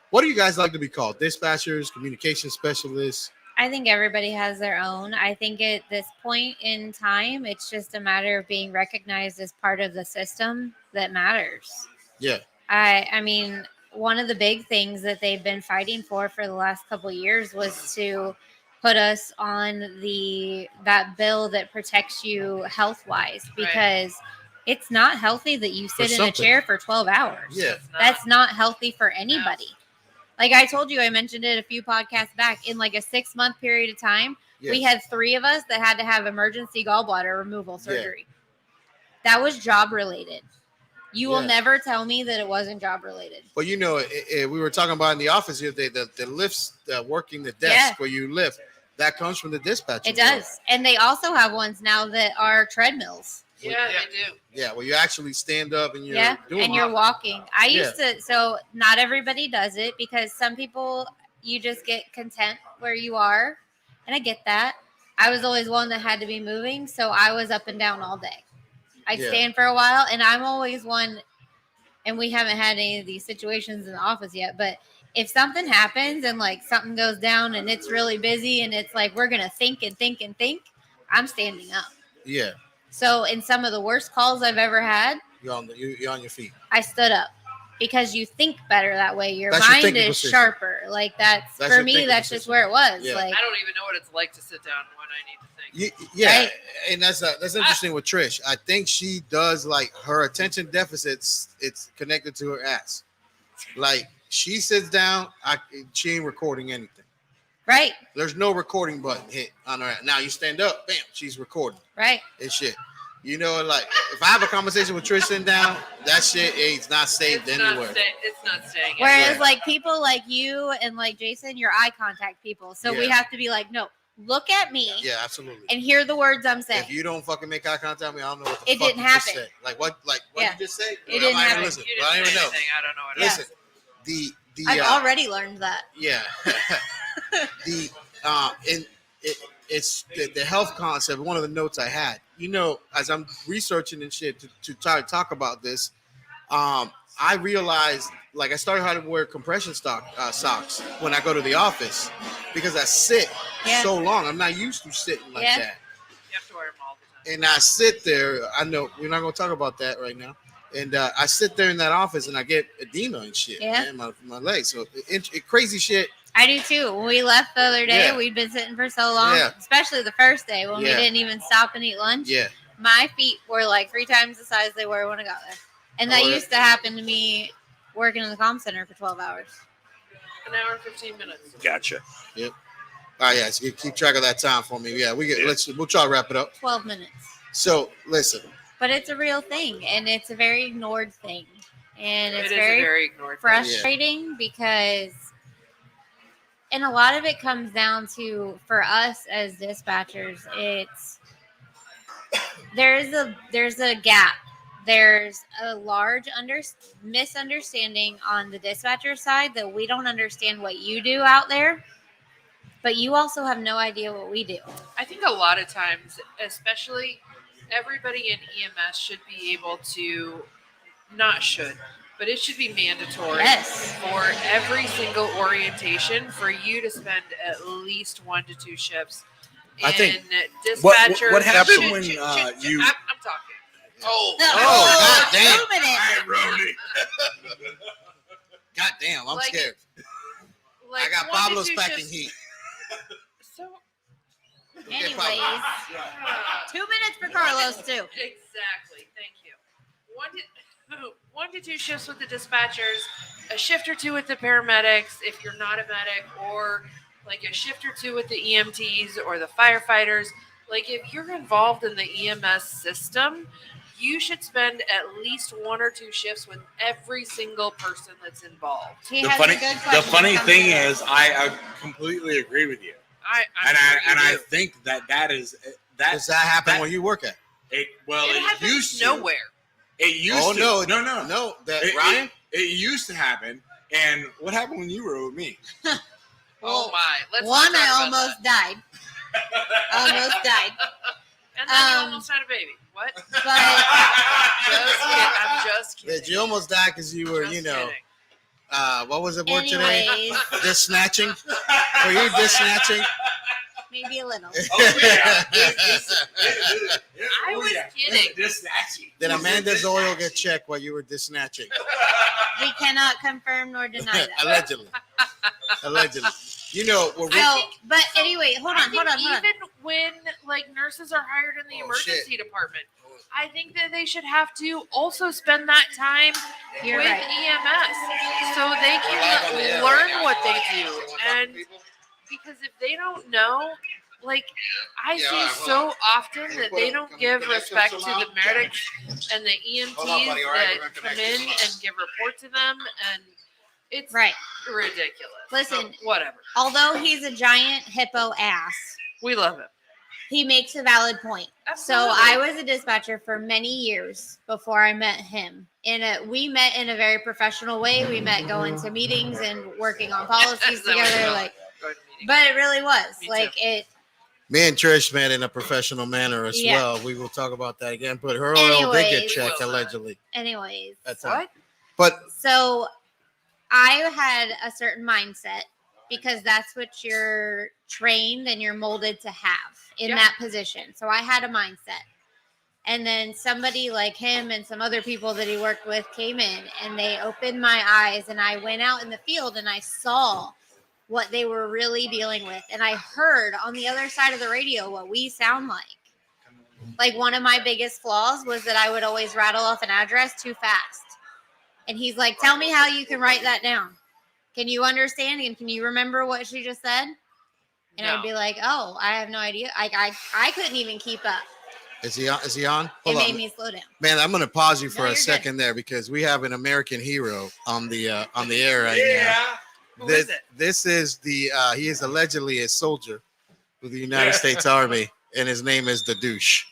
What do you guys like to be called? Dispatchers, communication specialists? I think everybody has their own. I think at this point in time, it's just a matter of being recognized as part of the system that matters. Yeah. I mean, one of the big things that they've been fighting for the last couple of years was to put us on that bill that protects you health wise, because it's not healthy that you sit in a something. chair for 12 hours. Yeah. It's not. That's not healthy for anybody. Like I told you, I mentioned it a few podcasts back. In like a 6-month period of time, we had 3 of us that had to have emergency gallbladder removal surgery. That was job related. You will Yeah. never tell me that it wasn't job related. But we were talking about in the office the other day, the lifts, working the desk Yeah. where you lift, that comes from the dispatcher. It does. And they also have ones now that are treadmills. Yeah, they do. Yeah, where you actually stand up and you're Yeah, doing and you're it. walking. I used to, so not everybody does it because some people, you just get content where you are. And I get that. I was always one that had to be moving. So I was up and down all day. I'd Yeah. stand for a while, and I'm always one, and we haven't had any of these situations in the office yet, but if something happens and like something goes down and it's really busy and it's like we're going to think and think and think, I'm standing up. Yeah, So in some of the worst calls I've ever had, you're on your feet. I stood up because you think better that way. Your That's your mind thinking is position. sharper. Like that's That's for your me, thinking that's just position. where it was. Yeah. Like I don't even know what it's like to sit down when I need to think. Yeah, Right. and that's interesting with Trish. I think she does like her attention deficits. It's connected to her ass. Like she sits down, she ain't recording anything. right, There's no recording button hit on her. Now you stand up, bam, she's recording. right. And shit. You know, like if I have a conversation with Trish sitting down, that shit is not saved It's anywhere. it's not staying. Whereas Yeah. like people like you and like Jason, you're eye contact people. So we Yeah. have to be like, no, look at me Yeah, absolutely. and hear the words I'm saying. If you don't fucking make eye contact with me, I don't know what the It fuck didn't you just happen. said. Like what Yeah. you just say? It didn't I might happen. Listen, You but I don't didn't even say know. anything. I don't know what it Listen, is. the I've already learned that. yeah, the and it's the health concept. One of the notes I had, you know, as I'm researching and shit to try to talk about this, I realized like I started having to wear compression socks when I go to the office because I sit Yeah. so long. I'm not used to sitting like Yeah. that. You have to wear them all the time. And I sit there. I know we're not going to talk about that right now. And I sit there in that office and I get edema and shit. Yeah. Man, my legs. So crazy shit. I do too. When we left the other day, Yeah. we'd been sitting for so long, Yeah. especially the first day when we Yeah. didn't even stop and eat lunch. Yeah. My feet were like 3 times the size they were when I got there. And that Oh, yeah. used to happen to me working in the comm center for 12 hours. An hour and 15 minutes. Gotcha. All right, yeah. So keep track of that time for me. Yeah, we'll try to wrap it up. 12 minutes. So listen, But it's a real thing, and it's a very ignored thing. And it's It is a very very ignored. frustrating because, and a lot of it comes down to, for us as dispatchers, it's there's a gap. There's a large misunderstanding on the dispatcher side that we don't understand what you do out there, but you also have no idea what we do. I think a lot of times, especially everybody in EMS should be able to, not should, but it should be mandatory Yes. for every single orientation for you to spend at least 1 to 2 shifts. I think dispatcher. what happens should- when, should- you- I'm talking. Oh, god damn. 2 minutes. God damn, I'm Like, scared. Like I got 1 to Pablo's 2 packing shifts. heat. So Anyways, Pablo. 2 minutes for Carlos too. Exactly. Thank you. 1 to 2 shifts with the dispatchers, a shift or 2 with the paramedics if you're not a medic, or like a shift or 2 with the EMTs or the firefighters. Like if you're involved in the EMS system, you should spend at least 1 or 2 shifts with every single person that's involved. He The has funny, a good the question funny coming thing up. is, I completely agree with you, I'm and sure you I do. think that is Does that happen that- where you work at? it It it happens used to. nowhere. It used Oh to. no, no. That It- Ryan? It used to happen. And what happened when you were with me? Oh my! Let's One, not I talk about almost died. Almost died. that. And then you um, almost had a baby. What? But Just kidding. I'm just kidding. That you almost died because you were, Just you know, kidding. what was the word today? anyways, Disc snatching. Were you disc snatching? maybe a little. Oh, yeah. I was kidding. This snatching. Did Amanda's oil get checked while you were disc snatching? We cannot confirm nor deny that. Allegedly. You know, when we, So, but anyway, hold I on. think even when like nurses are hired in the Oh, emergency department, I think that they should have to also spend that time You're with right. EMS so they We're live on the air can right learn now. what they You do. wanna talk to And people? because if they don't know, like I Yeah, see all right, so often Can you that put they a- don't can give you connect them respect to somehow? the medics and the EMTs Hold on, buddy, all right, we're that gonna come connect in you somehow. and give report to them, and it's Right. ridiculous. Listen. So, whatever. Although he's a giant hippo ass, We love him. he makes a valid point. Absolutely. So I was a dispatcher for many years before I met him. We met in a very professional way. We met going to meetings and working on policies Is that what you together. call Like, it? Go to meetings. but it really was Me like too. it. Me and Trish met in a professional manner as Yeah. well. We will talk about that again. But her oil did get Anyways. checked allegedly. Anyways, That's What? But so I had a certain mindset because that's what you're trained and you're molded to have in Yeah. that position. So I had a mindset. And then somebody like him and some other people that he worked with came in and they opened my eyes, and I went out in the field and I saw what they were really dealing with. And I heard on the other side of the radio what we sound like. Like, one of my biggest flaws was that I would always rattle off an address too fast. And he's like, tell me how you can write that down. Can you understand? And can you remember what she just said? And No. I'd be like, oh, I have no idea. I couldn't even keep up. is he on? Is he on? It Hold made on. me slow down. Man, I'm gonna pause you No, for you're a good. second there because we have an American hero on the air right Who now. is it? This is the he is allegedly a soldier with the United States Army, and his name is the douche.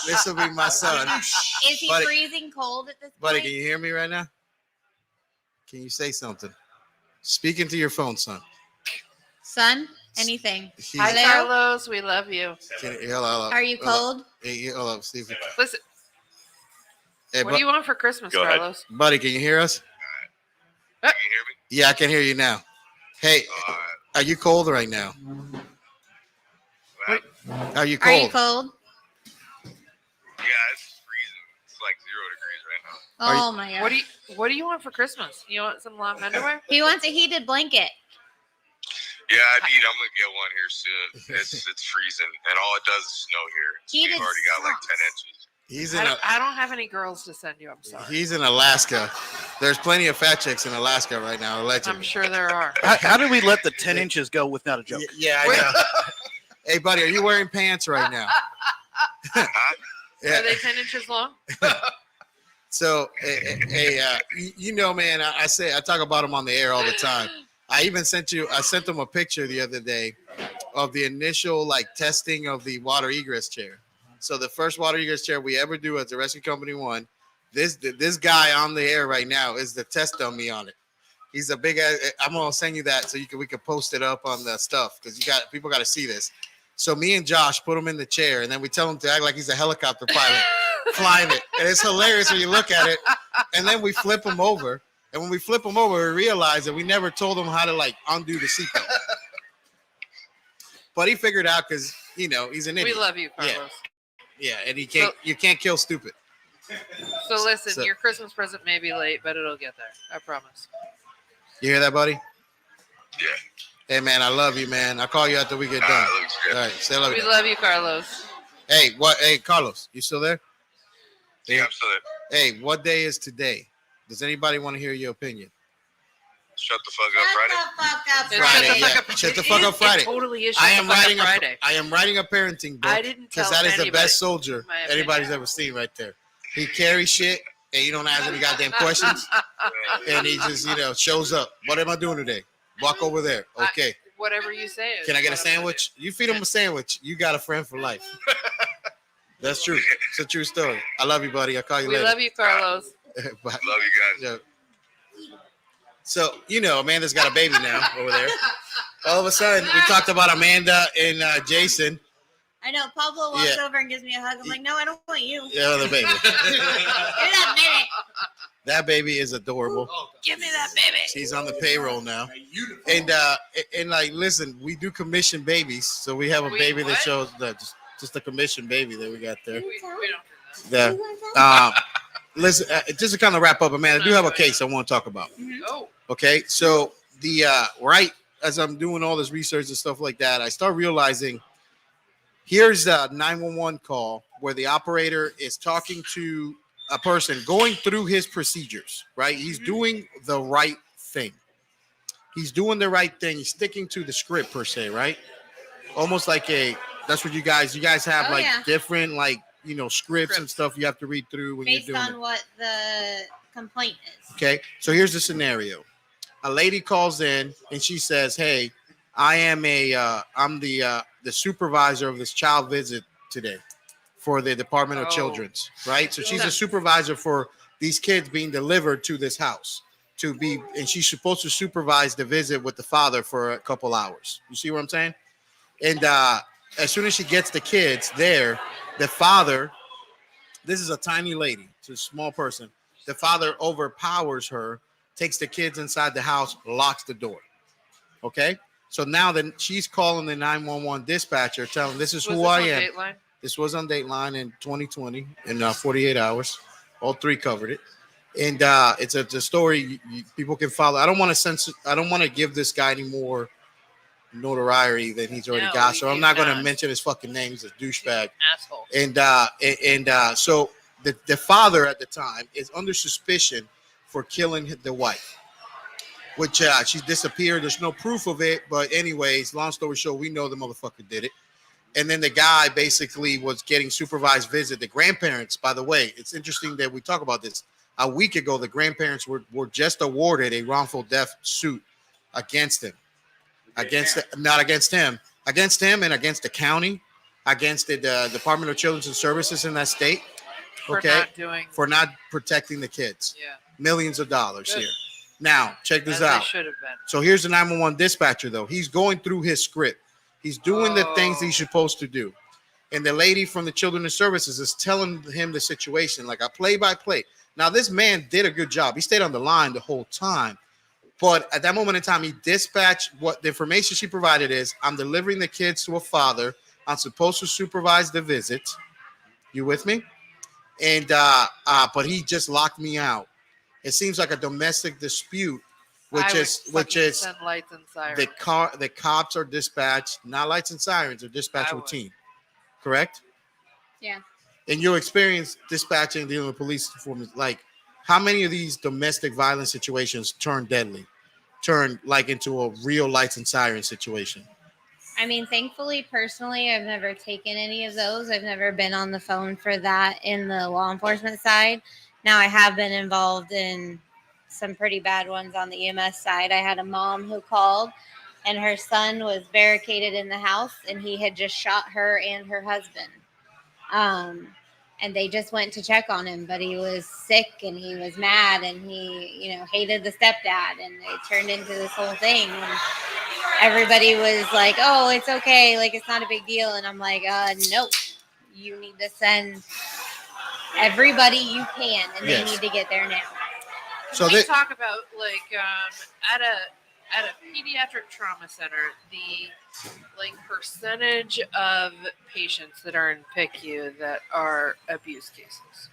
This will be my son. Is he Buddy- freezing cold at this Buddy, point? can you hear me right now? Can you say something? Speak into your phone, son. Son, anything. He's, Hi, Hello? Carlos. We love you. hello. Are you cold? Hey, hello, Steve. Listen, Hey, what do you want for Christmas, Go ahead. Carlos? buddy, can you hear us? Can you hear me? Yeah, I can hear you now. Hey, are you cold right now? What? Are you Are you cold? cold? Yeah, it's freezing. It's like 0 degrees right now. Are you- Oh my god. What do you want for Christmas? You want some long underwear? He wants a heated blanket. Yeah, I'm gonna get one here soon. It's freezing, and all it does is snow here. Heated We've already got like 10 socks. inches. He's I in don't have any girls to send you. I'm sorry. he's in Alaska. There's plenty of fat chicks in Alaska right now, allegedly. I'm sure there are. How did we let the 10 inches go with not a joke? Yeah, I know. Hey, buddy, are you wearing pants right now? Are Yeah. they 10 inches long? So, you know, man, I talk about him on the air all the time. I sent them a picture the other day of the initial like testing of the water egress chair. So the first water egress chair we ever do as the rescue company one, this guy on the air right now is the test dummy on it. He's a big ass. I'm gonna send you that so we can post it up on the stuff because people got to see this. So me and Josh put him in the chair and then we tell him to act like he's a helicopter pilot flying it, and it's hilarious when you look at it. And then we flip him over, and when we flip him over, we realize that we never told him how to like undo the seatbelt. But he figured out because he's an We idiot. love you, Carlos. Yeah, and you can't kill stupid. So listen, So- your Christmas present may be late, but it'll get there. I promise. You hear that, buddy? Yeah. Hey, man, I love you, man. I'll call you after we get done. It looks good. All right, say love We you. love you, Carlos. Hey, what? Hey, Carlos, you still there? Yeah, I'm still there. Hey, what day is today? Does anybody want to hear your opinion? Shut the fuck up, Friday. It's Friday, shut the fuck yeah. up. Shut the It fuck is- up Friday. It totally is. I Shut am the fuck up writing Friday. I am writing a parenting book I didn't tell because that is the anybody best soldier my opinion. anybody's ever seen right there. He carries shit and you don't ask any goddamn questions, and he just shows up. What am I doing today? Walk over there. Okay. Whatever you say. is Can I get a what I'm gonna sandwich? You feed him a sandwich, you got a friend for life. That's true. It's a true story. I love you, buddy. I'll call do. you We later. love you, Carlos. Bye. Love you guys. Yeah. So, Amanda's got a baby now over there. All of a sudden, we talked about Amanda and Jason. I know. Pablo walks Yeah. over and gives me a hug. I'm like, no, I don't want you. Yeah, the baby. Give me that minute. That baby is adorable. Give me that baby. She's on the payroll now. And like, listen, we do commission babies. So we have a We baby that what? shows just a commission baby that we got there. We don't do Yeah. Listen, just to kind of wrap up, Amanda, I do have a case I want to talk about. that. Oh, Okay, so the right as I'm doing all this research and stuff like that, I start realizing here's a 911 call where the operator is talking to a person going through his procedures. Right, he's doing the right thing. He's doing the right thing. He's sticking to the script per se, right? Almost like that's what you guys have Oh, like yeah. different scripts and stuff you have to read through when Based you're doing on it. what the complaint is. Okay, so here's the scenario. A lady calls in and she says, hey, I'm the supervisor of this child visit today for the Department of Oh. Children's, right? So she's a supervisor for these kids being delivered to this house and she's supposed to supervise the visit with the father for a couple hours. You see what I'm saying? And as soon as she gets the kids there, the father, this is a tiny lady, it's a small person. The father overpowers her, takes the kids inside the house, locks the door. Okay? So now then she's calling the 911 dispatcher, telling them this is who I am. Dateline? This was on Dateline in 2020 in 48 hours. All three covered it. And it's a story people can follow. I don't want to censor. I don't want to give this guy any more notoriety than he's already got. So I'm not going to mention his fucking name. He's a douchebag. Asshole. And so the father at the time is under suspicion for killing the wife, which she's disappeared. There's no proof of it. But anyways, long story short, we know the motherfucker did it. And then the guy basically was getting supervised visit. The grandparents, by the way, it's interesting that we talk about this. A week ago, the grandparents were just awarded a wrongful death suit against him. Not against him. Against him and against the county, against the Department of Children's and Services in that state. For not protecting the kids. Yeah. Millions of dollars here. Now, check this out. Should have been. So here's the 911 dispatcher, though. He's going through his script. He's doing the things he's supposed to do. And the lady from the Children's Services is telling him the situation, like a play-by-play. Now, this man did a good job. He stayed on the line the whole time. But at that moment in time, he dispatched what the information she provided is, I'm delivering the kids to a father. I'm supposed to supervise the visit. You with me? And but he just locked me out. It seems like a domestic dispute, which is send lights and sirens. the cops are dispatched, not lights and sirens, are dispatched routine. Correct? Yeah. In your experience dispatching, dealing with police performance, like how many of these domestic violence situations turn deadly, turn like into a real lights and sirens situation? I mean, thankfully, personally, I've never taken any of those. I've never been on the phone for that in the law enforcement side. Now, I have been involved in some pretty bad ones on the EMS side. I had a mom who called, and her son was barricaded in the house, and he had just shot her and her husband. And they just went to check on him, but he was sick and he was mad and he, hated the stepdad, and it turned into this whole thing. And everybody was like, "Oh, it's okay. Like, it's not a big deal." And I'm like, "No, you need to send everybody you can, and they need to get there now." So we talk about at a pediatric trauma center, the percentage of patients that are in PICU that are abuse cases.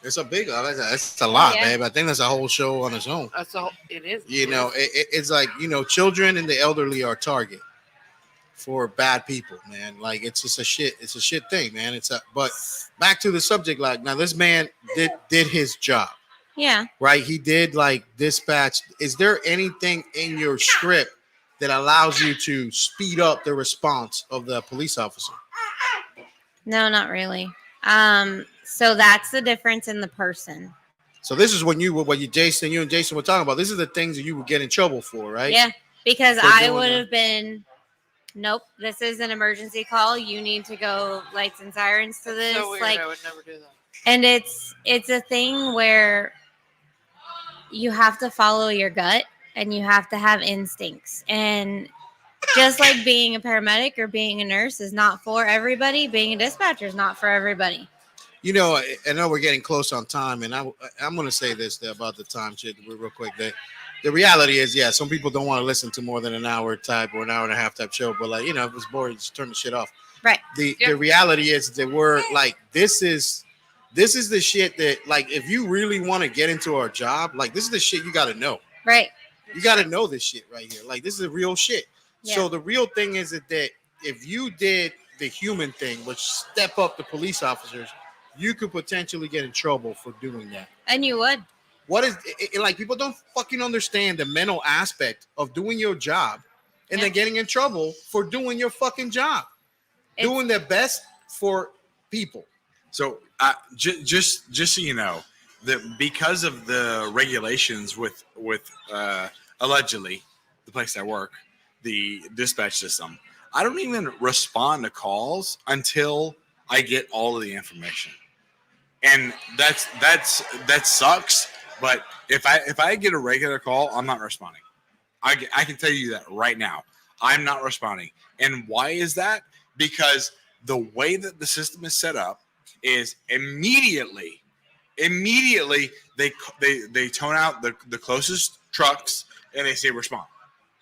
It's a big, it's a lot, babe. I think that's a whole show on its own. It is. It's like, children and the elderly are target for bad people, man. Like, it's just a shit thing, man. But back to the subject, now this man did his job. Yeah. Right. He did dispatch. Is there anything in your script that allows you to speed up the response of the police officer? No, not really. So that's the difference in the person. So this is you and Jason were talking about. This is the things that you would get in trouble for, right? Yeah, because I would have been, nope, this is an emergency call. You need to go lights and sirens to this. So weird. I would never do that. And it's a thing where you have to follow your gut and you have to have instincts. And just like being a paramedic or being a nurse is not for everybody, being a dispatcher is not for everybody. I know we're getting close on time, and I'm going to say this about the time shit real quick. That the reality is, some people don't want to listen to more than an hour type or an hour and a half type show. But if it's boring, just turn the shit off. Right. The reality is that we're this is the shit that, if you really want to get into our job, this is the shit you got to know. Right. You got to know this shit right here. This is the real shit. Yeah. So the real thing is that if you did the human thing, which step up the police officers, you could potentially get in trouble for doing that. And you would. What is it, people don't fucking understand the mental aspect of doing your job and then getting in trouble for doing your fucking job. Doing their best for people. So just so you know, that because of the regulations with allegedly the place I work, the dispatch system, I don't even respond to calls until I get all of the information. And that sucks. But if I get a regular call, I'm not responding. I can tell you that right now. I'm not responding. And why is that? Because the way that the system is set up is immediately they tone out the closest trucks and they say respond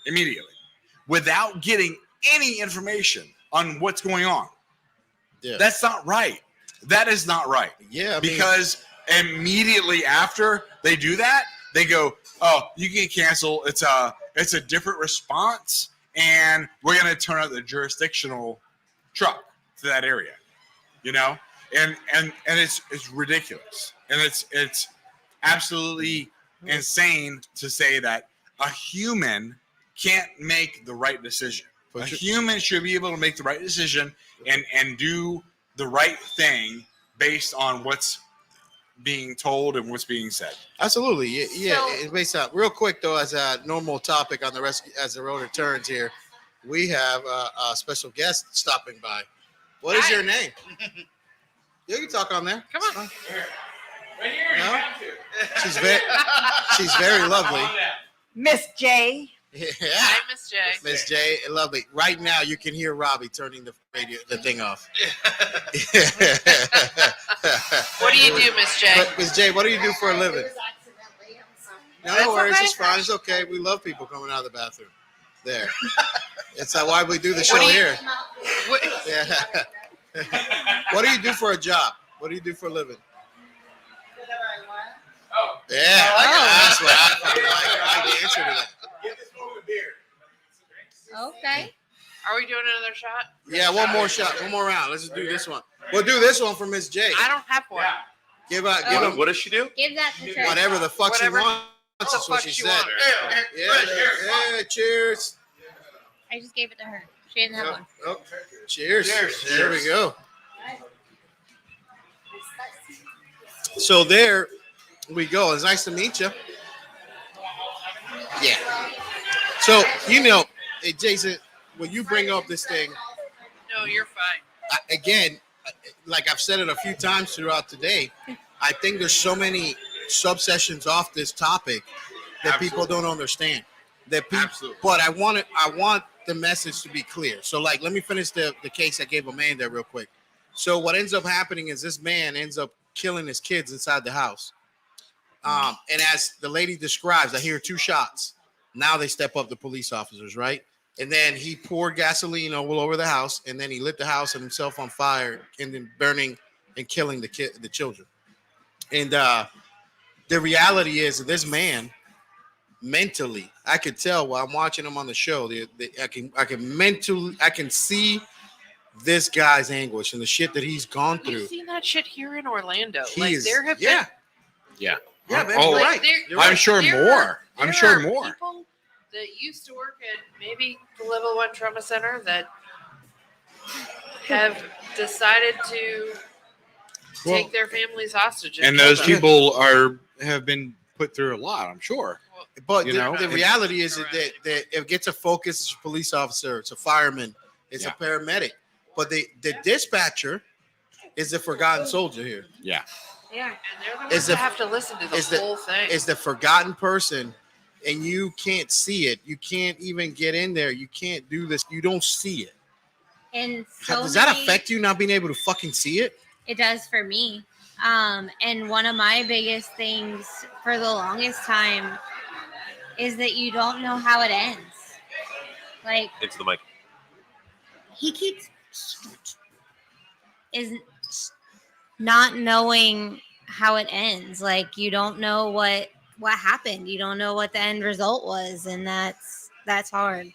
immediately without getting any information on what's going on. Yeah. That's not right. That is not right. Yeah, because immediately after they do that, they go, "Oh, you can cancel. It's a different response, and we're gonna turn out the jurisdictional truck to that area." You know, and it's ridiculous, and it's absolutely insane to say that a human can't make the right decision. A human should be able to make the right decision and do the right thing based on what's being told and what's being said. Absolutely, yeah. So- It makes out real quick though. As a normal topic on the rest, as the rotor turns here, we have a special guest stopping by. What is Hi. your name? You can talk on there. Come on. Right here, No? She's very lovely. Miss J. Yeah, Hi, Miss J. Miss J, lovely. Right now, you can hear Robbie turning the thing off. What do you do, Miss J? But, Miss J, what do you do for a living? No, That's no worries. okay. It's fine. It's okay. We love people coming out of the bathroom. There. It's why we do the What show do you- here. What, Yeah. What do you do for a job? What do you do for a living? Oh. Yeah. I like it. That's what I like the answer to that. Get this woman a beer. Okay. are we doing another shot? Yeah, one more shot. One more round. Let's just do this one. We'll do this one for Miss J. I don't have one. Give him What does she do? Give that to Trey. whatever the fuck Whatever she wants. the That's what fuck she she said. wants. Yeah. Cheers. I just gave it to her. She didn't have one. Oh, cheers. Cheers. There we go. So there we go. It's nice to meet you. Yeah. So, hey, Jason, when you bring up this thing, No, you're fine. again, like I've said it a few times throughout today, I think there's so many subsessions off this topic that people don't understand. That people, Absolutely. but I want the message to be clear. So, like, let me finish the case I gave Amanda real quick. So, what ends up happening is this man ends up killing his kids inside the house. And as the lady describes, I hear 2 shots. Now they step up the police officers, right? And then he poured gasoline all over the house, and then he lit the house and himself on fire, and then burning and killing the children. And the reality is that this man, mentally, I could tell while I'm watching him on the show. I can see this guy's anguish and the shit that he's gone through. You've seen that shit here in Orlando. He Like is, there have yeah, Yeah. yeah, man, Oh, you're been right. there- You're I'm right. sure There more. are- I'm there sure are more. People that used to work at maybe the Level 1 Trauma Center that have decided to Well, take their families hostage. And kill those them. people have been put through a lot, I'm sure. But You the, know? the reality is that it gets a focus. It's a police officer. It's a fireman. It's Yeah. a paramedic. But the dispatcher is the forgotten soldier here. Yeah. Yeah, and they're the Is ones the- that have to listen to the is the- whole thing. Is the forgotten person, and you can't see it. You can't even get in there. You can't do this. You don't see it. And Does that affect you not being able to fucking see it? It does for me. And one of my biggest things for the longest time is that you don't know how it ends. Like Into the mic. he keeps is not knowing how it ends. Like you don't know what happened. You don't know what the end result was, and that's hard.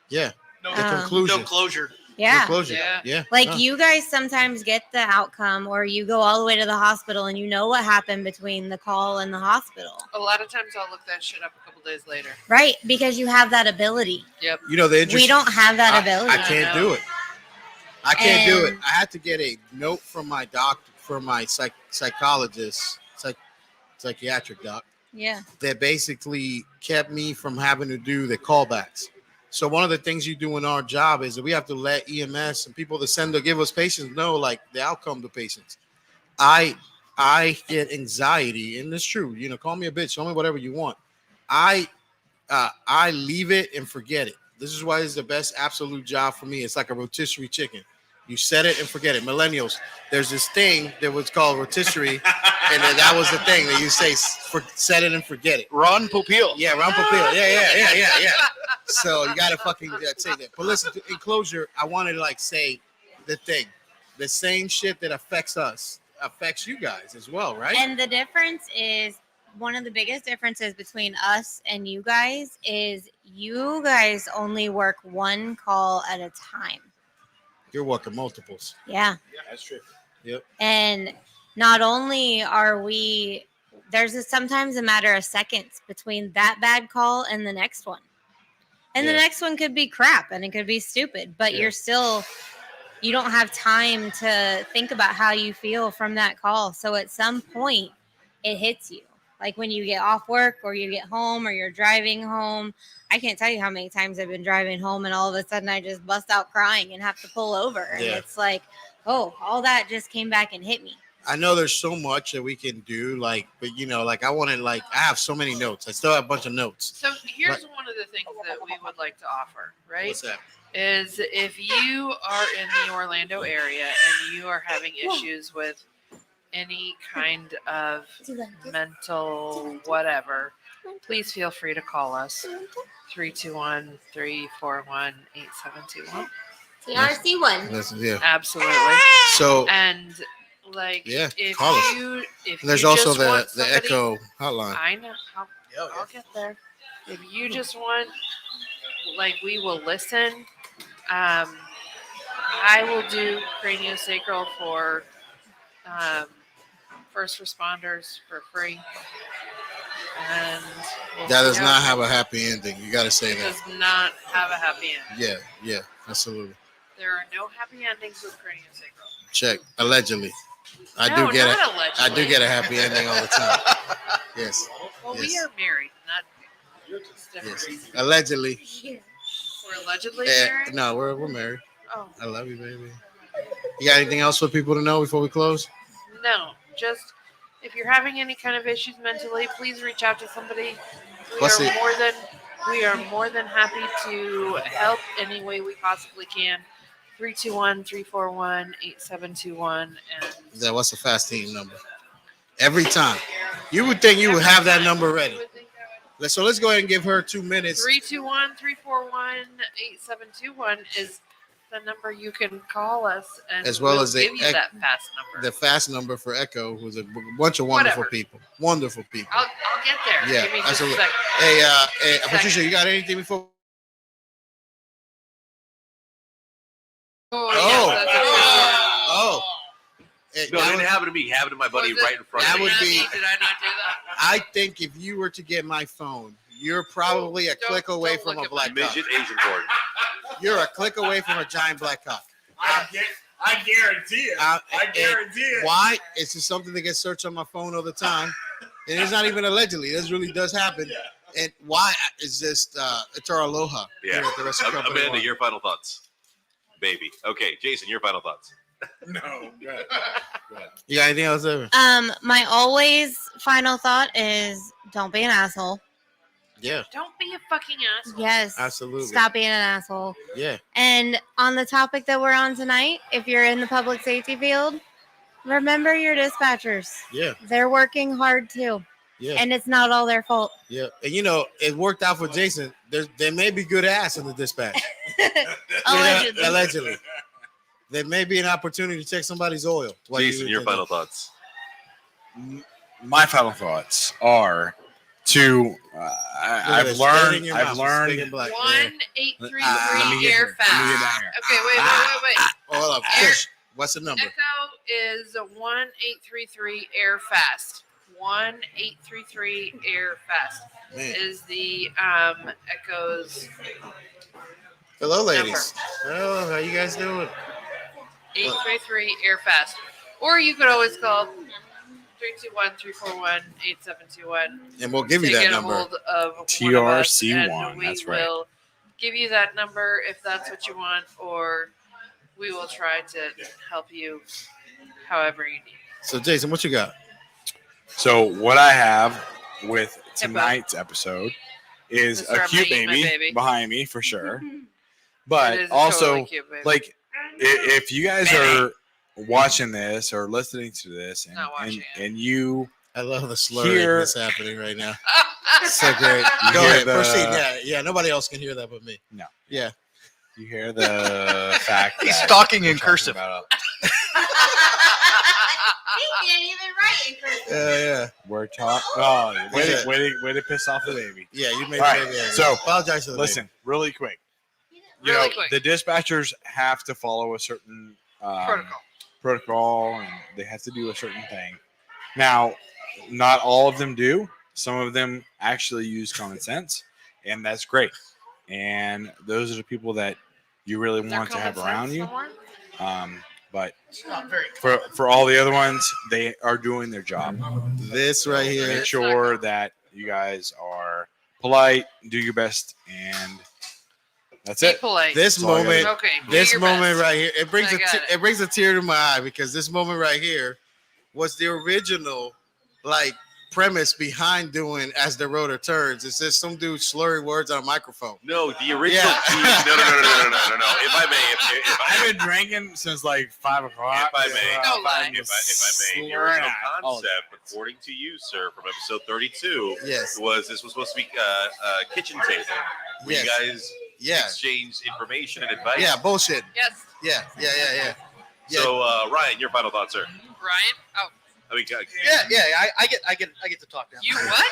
Yeah. No, The Um, conclusion. no closure. Yeah. The closure. Yeah. Yeah. Like No. you guys sometimes get the outcome, or you go all the way to the hospital and you know what happened between the call and the hospital. A lot of times I'll look that shit up a couple days later. Right, because you have that ability. You know the interesting. We don't have that ability. I can't do it. I can't do it. And- I had to get a note from my doctor, from my psychologist, psychiatric doc, Yeah. that basically kept me from having to do the callbacks. So one of the things you do in our job is that we have to let EMS and people that send to give us patients know like the outcome to patients. I get anxiety, and it's true. You know, call me a bitch, call me whatever you want. I leave it and forget it. This is why it's the best absolute job for me. It's like a rotisserie chicken. You set it and forget it. Millennials, there's this thing that was called rotisserie, and then that was the thing that you say, set it and forget it. Ron Popeil. Yeah, Ron Popeil. Yeah. So you gotta fucking say that. But listen, in closure, I wanted to like say the thing, the same shit that affects us affects you guys as well, right? And the difference is one of the biggest differences between us and you guys is you guys only work one call at a time. You're working multiples. Yeah. That's true. Yep. And not only are we, sometimes a matter of seconds between that bad call and the next one. And the Yeah. next one could be crap and it could be stupid, but Yeah. you don't have time to think about how you feel from that call. So at some point, it hits you. Like when you get off work or you get home or you're driving home. I can't tell you how many times I've been driving home and all of a sudden I just bust out crying and have to pull over. And Yeah. it's like, oh, all that just came back and hit me. I know there's so much that we can do, like, but you know, like I have so many notes. I still have a bunch of notes. So here's one of the things that we would like to offer, right? What's that? Is if you are in the Orlando area and you are having issues with any kind of mental whatever, please feel free to call us 321-341-8721. TRC one. Yeah. Absolutely. So And like Yeah, if call us. you if there's you also just want the somebody- Echo hotline. I know. I'll get there. If you just want, like, we will listen. I will do craniosacral for first responders for free. And we'll That see does how not it have a goes. happy ending. You got to say It that. does not have a happy ending. Yeah, absolutely. There are no happy endings with craniosacral. Check. Allegedly, I No, do get not it. allegedly. I do get a happy ending all the time. Yes. Well, we Yes. are married, not different Yes. reasons. Allegedly. We're allegedly married. No, we're married. Oh I love you, baby. You got anything else for people to know before we close? no, just if you're having any kind of issues mentally, please reach out to somebody. We are more than happy to help any way we possibly can. 321-341-8721 and What's the fast team number? Every time. You would think you would have that number ready. So let's go ahead and give her 2 minutes. 321-341-8721 is the number you can call us, and As well we'll as the give you that fast number. The fast number for Echo, who's a bunch of wonderful Whatever. people. Wonderful people. I'll get there. Yeah, Give me just a absolutely. second. Hey, Patricia, you got anything before? Oh, Oh. yes, that's a good story. Oh. No, it didn't happen to me. It happened to my buddy Was it- right in front That of me. would be- Did I not do that? I think if you were to get my phone, you're probably a click away don't from look a at black cock. Midget Asian porn. You're a click away from a giant black cock. I guarantee it. I guarantee it. Why? It's just something that gets searched on my phone all the time. And it's not even allegedly. This really does happen. And why? It's just, it's our aloha. Yeah. Here at the rest of the company. Amanda, your final thoughts. Baby. Okay, Jason, your final thoughts. No. Good. You got anything else, Evan? My always final thought is don't be an asshole. Yeah, Don't be a fucking asshole. Yes. absolutely. Stop being an asshole. Yeah. And on the topic that we're on tonight, if you're in the public safety field, remember your dispatchers. Yeah. They're working hard too. Yeah. And it's not all their fault. Yeah. And you know, it worked out for Jason. There may be good ass in the dispatch. Allegedly. Allegedly. There may be an opportunity to check somebody's oil. while Jason, you- your final thoughts. My final thoughts are to Look at I've this, straight in learned your mouth, it's big learned and black. 1-833 let me get air here. Let me get fast. down here. Okay, wait. Hold up. Air- Push. What's the number? Echo is 1-833 air fast. 1-833 air fast Man. is the Echo's Hello, ladies. Hello, how you guys doing? 833 air fast. Or you could always call 321-341-8721. And we'll give you to that get number. a hold of one of us, TRC1, and we that's right. will give you that number if that's what you want, or we will try to help you however you need. So, Jason, what you got? So what I have with tonight's episode is Mr. a cute I'm eating my baby, baby. behind me for sure. It But is a also, totally cute baby. like, if you guys are watching this or listening to this, Not watching it. and you I love the slurring Here- that's happening right now. So great. You Go hear ahead, the- proceed. Yeah. Nobody else can hear that but me. No. Yeah. you hear the fact He's that talking in we're talking cursive. about He can't even write in cursive. Yeah. we're talking. Oh, Yeah. way to piss off the baby. Yeah. You made All right, the baby angry. so, apologize to the Listen, really quick. You Really know, quick. the dispatchers have to follow a certain Protocol. protocol, and they have to do a certain thing. Now, not all of them do. Some of them actually use common sense, and that's great. And those are the people that you really Is there want to have common around sense you. somewhere? But It's not very for all the other ones, they are doing their job. This right here. Make sure that you guys are polite, do your best, and that's Be it. polite. This That's all I moment. Okay. do This your moment best. right here, it brings I got it. it brings a tear to my eye because this moment right here was the original like premise behind doing As the Rotor Turns. It's just some dude slurring words on a microphone. No, the original. Yeah. No. If I may, if I've been drinking since like 5 o'clock. If I may. Don't lie. If I may, the original concept, according to you, sir, from episode 32, Yes. was this was supposed to be a kitchen table where Yes. you guys Yeah. exchange information and advice. Yeah. Bullshit. Yes. Yeah. Yeah. So, Ryan, your final thoughts, sir. Ryan? Oh, I mean, Yeah. I get to talk now. you what?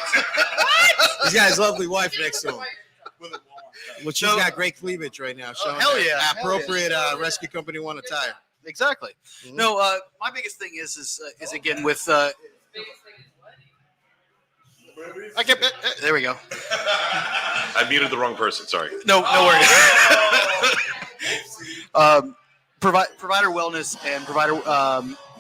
He's got his lovely wife next to him. Well, she's got great cleavage right now. Showing hell that yeah, hell appropriate rescue company one attire. Exactly. Mhm. No, my biggest thing is again with. I kept. There we go. I muted the wrong person. Sorry. No worries. Provider wellness and provider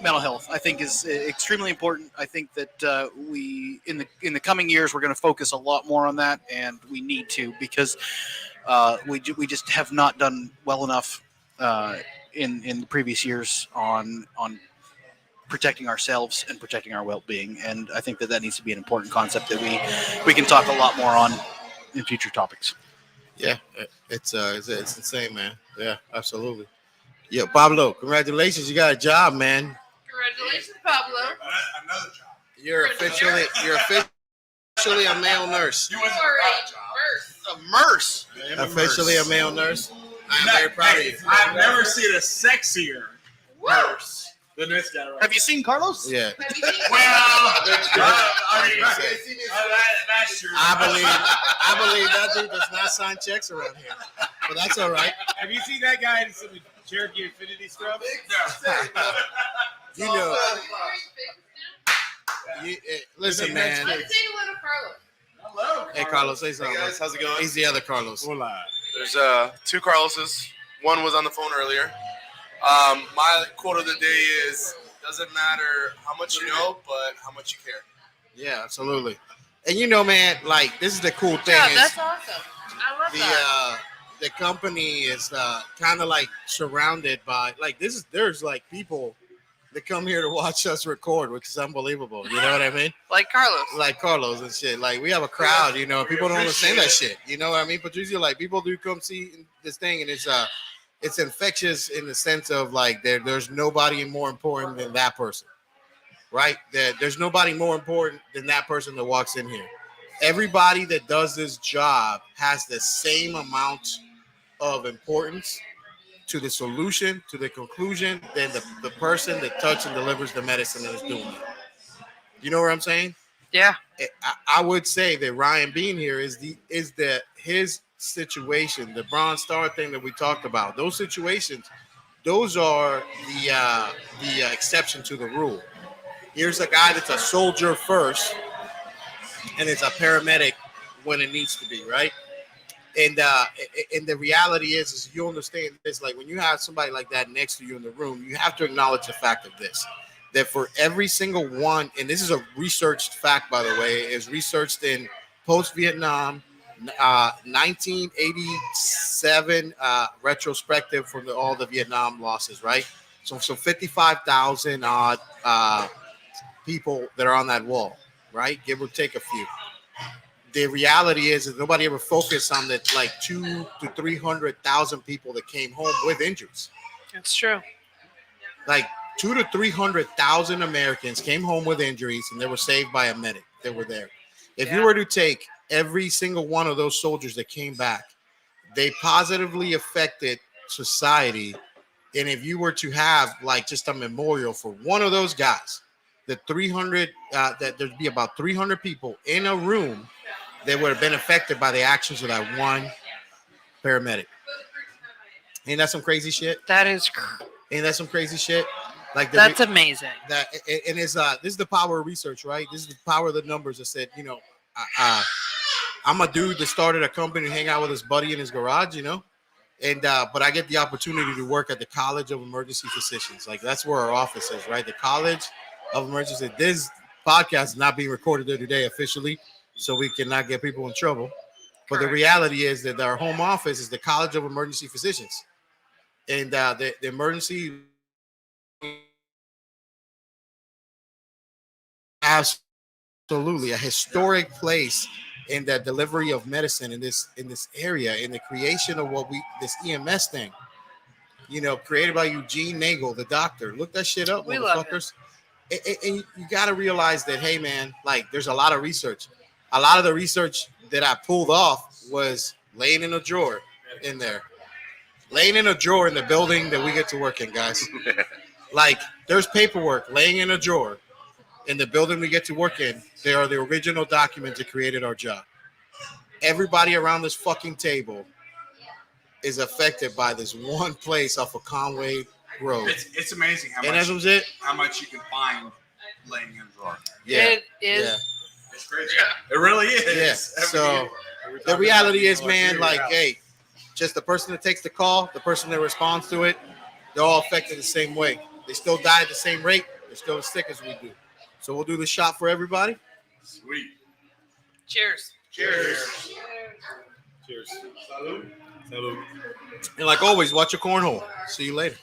mental health, I think, is extremely important. I think that we in the coming years we're going to focus a lot more on that, and we need to because we just have not done well enough in the previous years on protecting ourselves and protecting our well-being. And I think that needs to be an important concept that we can talk a lot more on in future topics. Yeah, it's insane, man. Yeah, absolutely. Yeah, Pablo, congratulations, you got a job, man. Congratulations, Pablo. Another job. You're officially a male nurse. You are a nurse. A Merce. Officially a male nurse. I'm very proud of you. I've never seen a sexier nurse than this guy right Have you seen Carlos? Yeah, Have you seen I believe that dude does not sign checks around here, but that's all right. Have you seen that guy in some Cherokee Infinity scrubs? You know, listen, man. Let's say hello to Carlos. Hello. Hey, Carlos, say something. Hey guys, how's it going? He's the other Carlos. Hola. There's two Carloses. One was on the phone earlier. My quote of the day is: doesn't matter how much you know, but how much you care. Yeah, absolutely. And you know, man, like this is the cool thing. Yeah, is that's awesome. I love that. the company is kind of like surrounded by there's like people that come here to watch us record, which is unbelievable. You know what I mean? Like Carlos. Like Carlos and shit. Like we have a crowd, you know. People don't understand that shit. You know what I mean? Patricia, like people do come see this thing, and it's infectious in the sense of like there's nobody more important than that person, right? There's nobody more important than that person that walks in here. Everybody that does this job has the same amount of importance to the solution, to the conclusion, than the person that touches and delivers the medicine that is doing it. You know what I'm saying? Yeah. I would say that Ryan being here is his situation, the Bronze Star thing that we talked about. Those situations, those are the exception to the rule. Here's a guy that's a soldier first, and it's a paramedic when it needs to be, right? And the reality is you understand this. Like when you have somebody like that next to you in the room, you have to acknowledge the fact of this. That for every single one, and this is a researched fact, by the way, is researched in post-Vietnam, 1980 7 retrospective from all the Vietnam losses, right? So 55,000 odd people that are on that wall, right? Give or take a few. The reality is that nobody ever focused on the like 200,000 to 300,000 people that came home with injuries. It's true. Like 200,000 to 300,000 Americans came home with injuries, and they were saved by a medic that were there. If you were to take every single one of those soldiers that came back, they positively affected society. And if you were to have like just a memorial for one of those guys, that there'd be about 300 people in a room that would have been affected by the actions of that one paramedic. Ain't that some crazy shit? That is. Ain't that some crazy shit? Like That's amazing. That and it's this is the power of research, right? This is the power of the numbers that said, I'm a dude that started a company and hang out with his buddy in his garage, and but I get the opportunity to work at the College of Emergency Physicians. Like that's where our office is, right? The College of Emergency. This podcast is not being recorded there today officially, so we cannot get people in trouble. But the reality is that our home office is the College of Emergency Physicians, and the emergency. Absolutely, a historic place in the delivery of medicine in this area, in the creation of this EMS thing, created by Eugene Nagel, the doctor. Look that shit up, motherfuckers. And you got to realize that, hey, man, like there's a lot of research. A lot of the research that I pulled off was laying in a drawer in there, laying in a drawer in the building that we get to work in, guys. Like there's paperwork laying in a drawer in the building we get to work in. They are the original documents that created our job. Everybody around this fucking table is affected by this one place off of Conway Road. It's amazing how much you can find laying in a drawer. Yeah. It is. Yeah. It's crazy. Yeah. It really is. Yeah. So the reality is, man, like, hey, just the person that takes the call, the person that responds to it, they're all affected the same way. They still die at the same rate. They're still as sick as we do. So we'll do the shot for everybody. Sweet. Cheers. Cheers. Cheers. Salud. Salud. And like always, watch your cornhole. See you later.